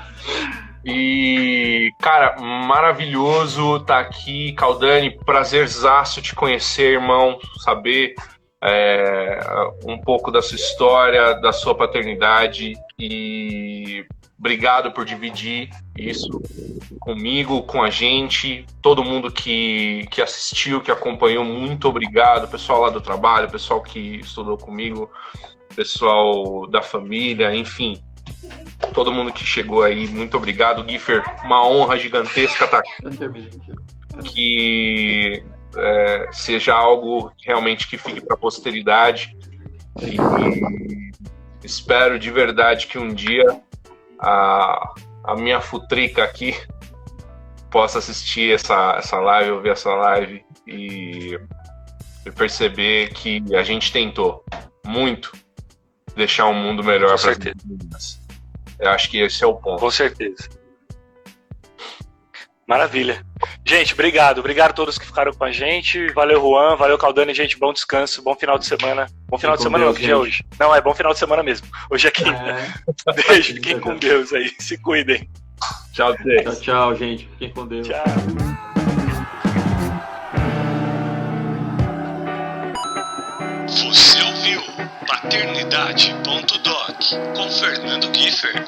E, cara, maravilhoso tá aqui, Caldani. Prazerzaço te conhecer, irmão. Saber um pouco da sua história, da sua paternidade. E obrigado por dividir isso comigo, com a gente, todo mundo que assistiu, que acompanhou, muito obrigado, pessoal lá do trabalho, pessoal que estudou comigo, pessoal da família, enfim, todo mundo que chegou aí, muito obrigado, Giffer, uma honra gigantesca estar aqui, que seja algo realmente que fique para a posteridade, e espero de verdade que um dia a minha futrica aqui possa assistir essa live, ouvir essa live e perceber que a gente tentou muito deixar um mundo melhor para as meninas. Eu acho que esse é o ponto. Com certeza. Maravilha. Gente, obrigado. Obrigado a todos que ficaram com a gente. Valeu, Juan. Valeu, Caldani. Gente, bom descanso. Bom final de semana. Bom final de semana, não, que dia é hoje? Não, é bom final de semana mesmo. Hoje é quinta. Beijo. Fiquem com Deus aí. Se cuidem. Tchau, tchau, tchau, gente. Fiquem com Deus. Tchau. Você ouviu Paternidade.doc com Fernando Giffer.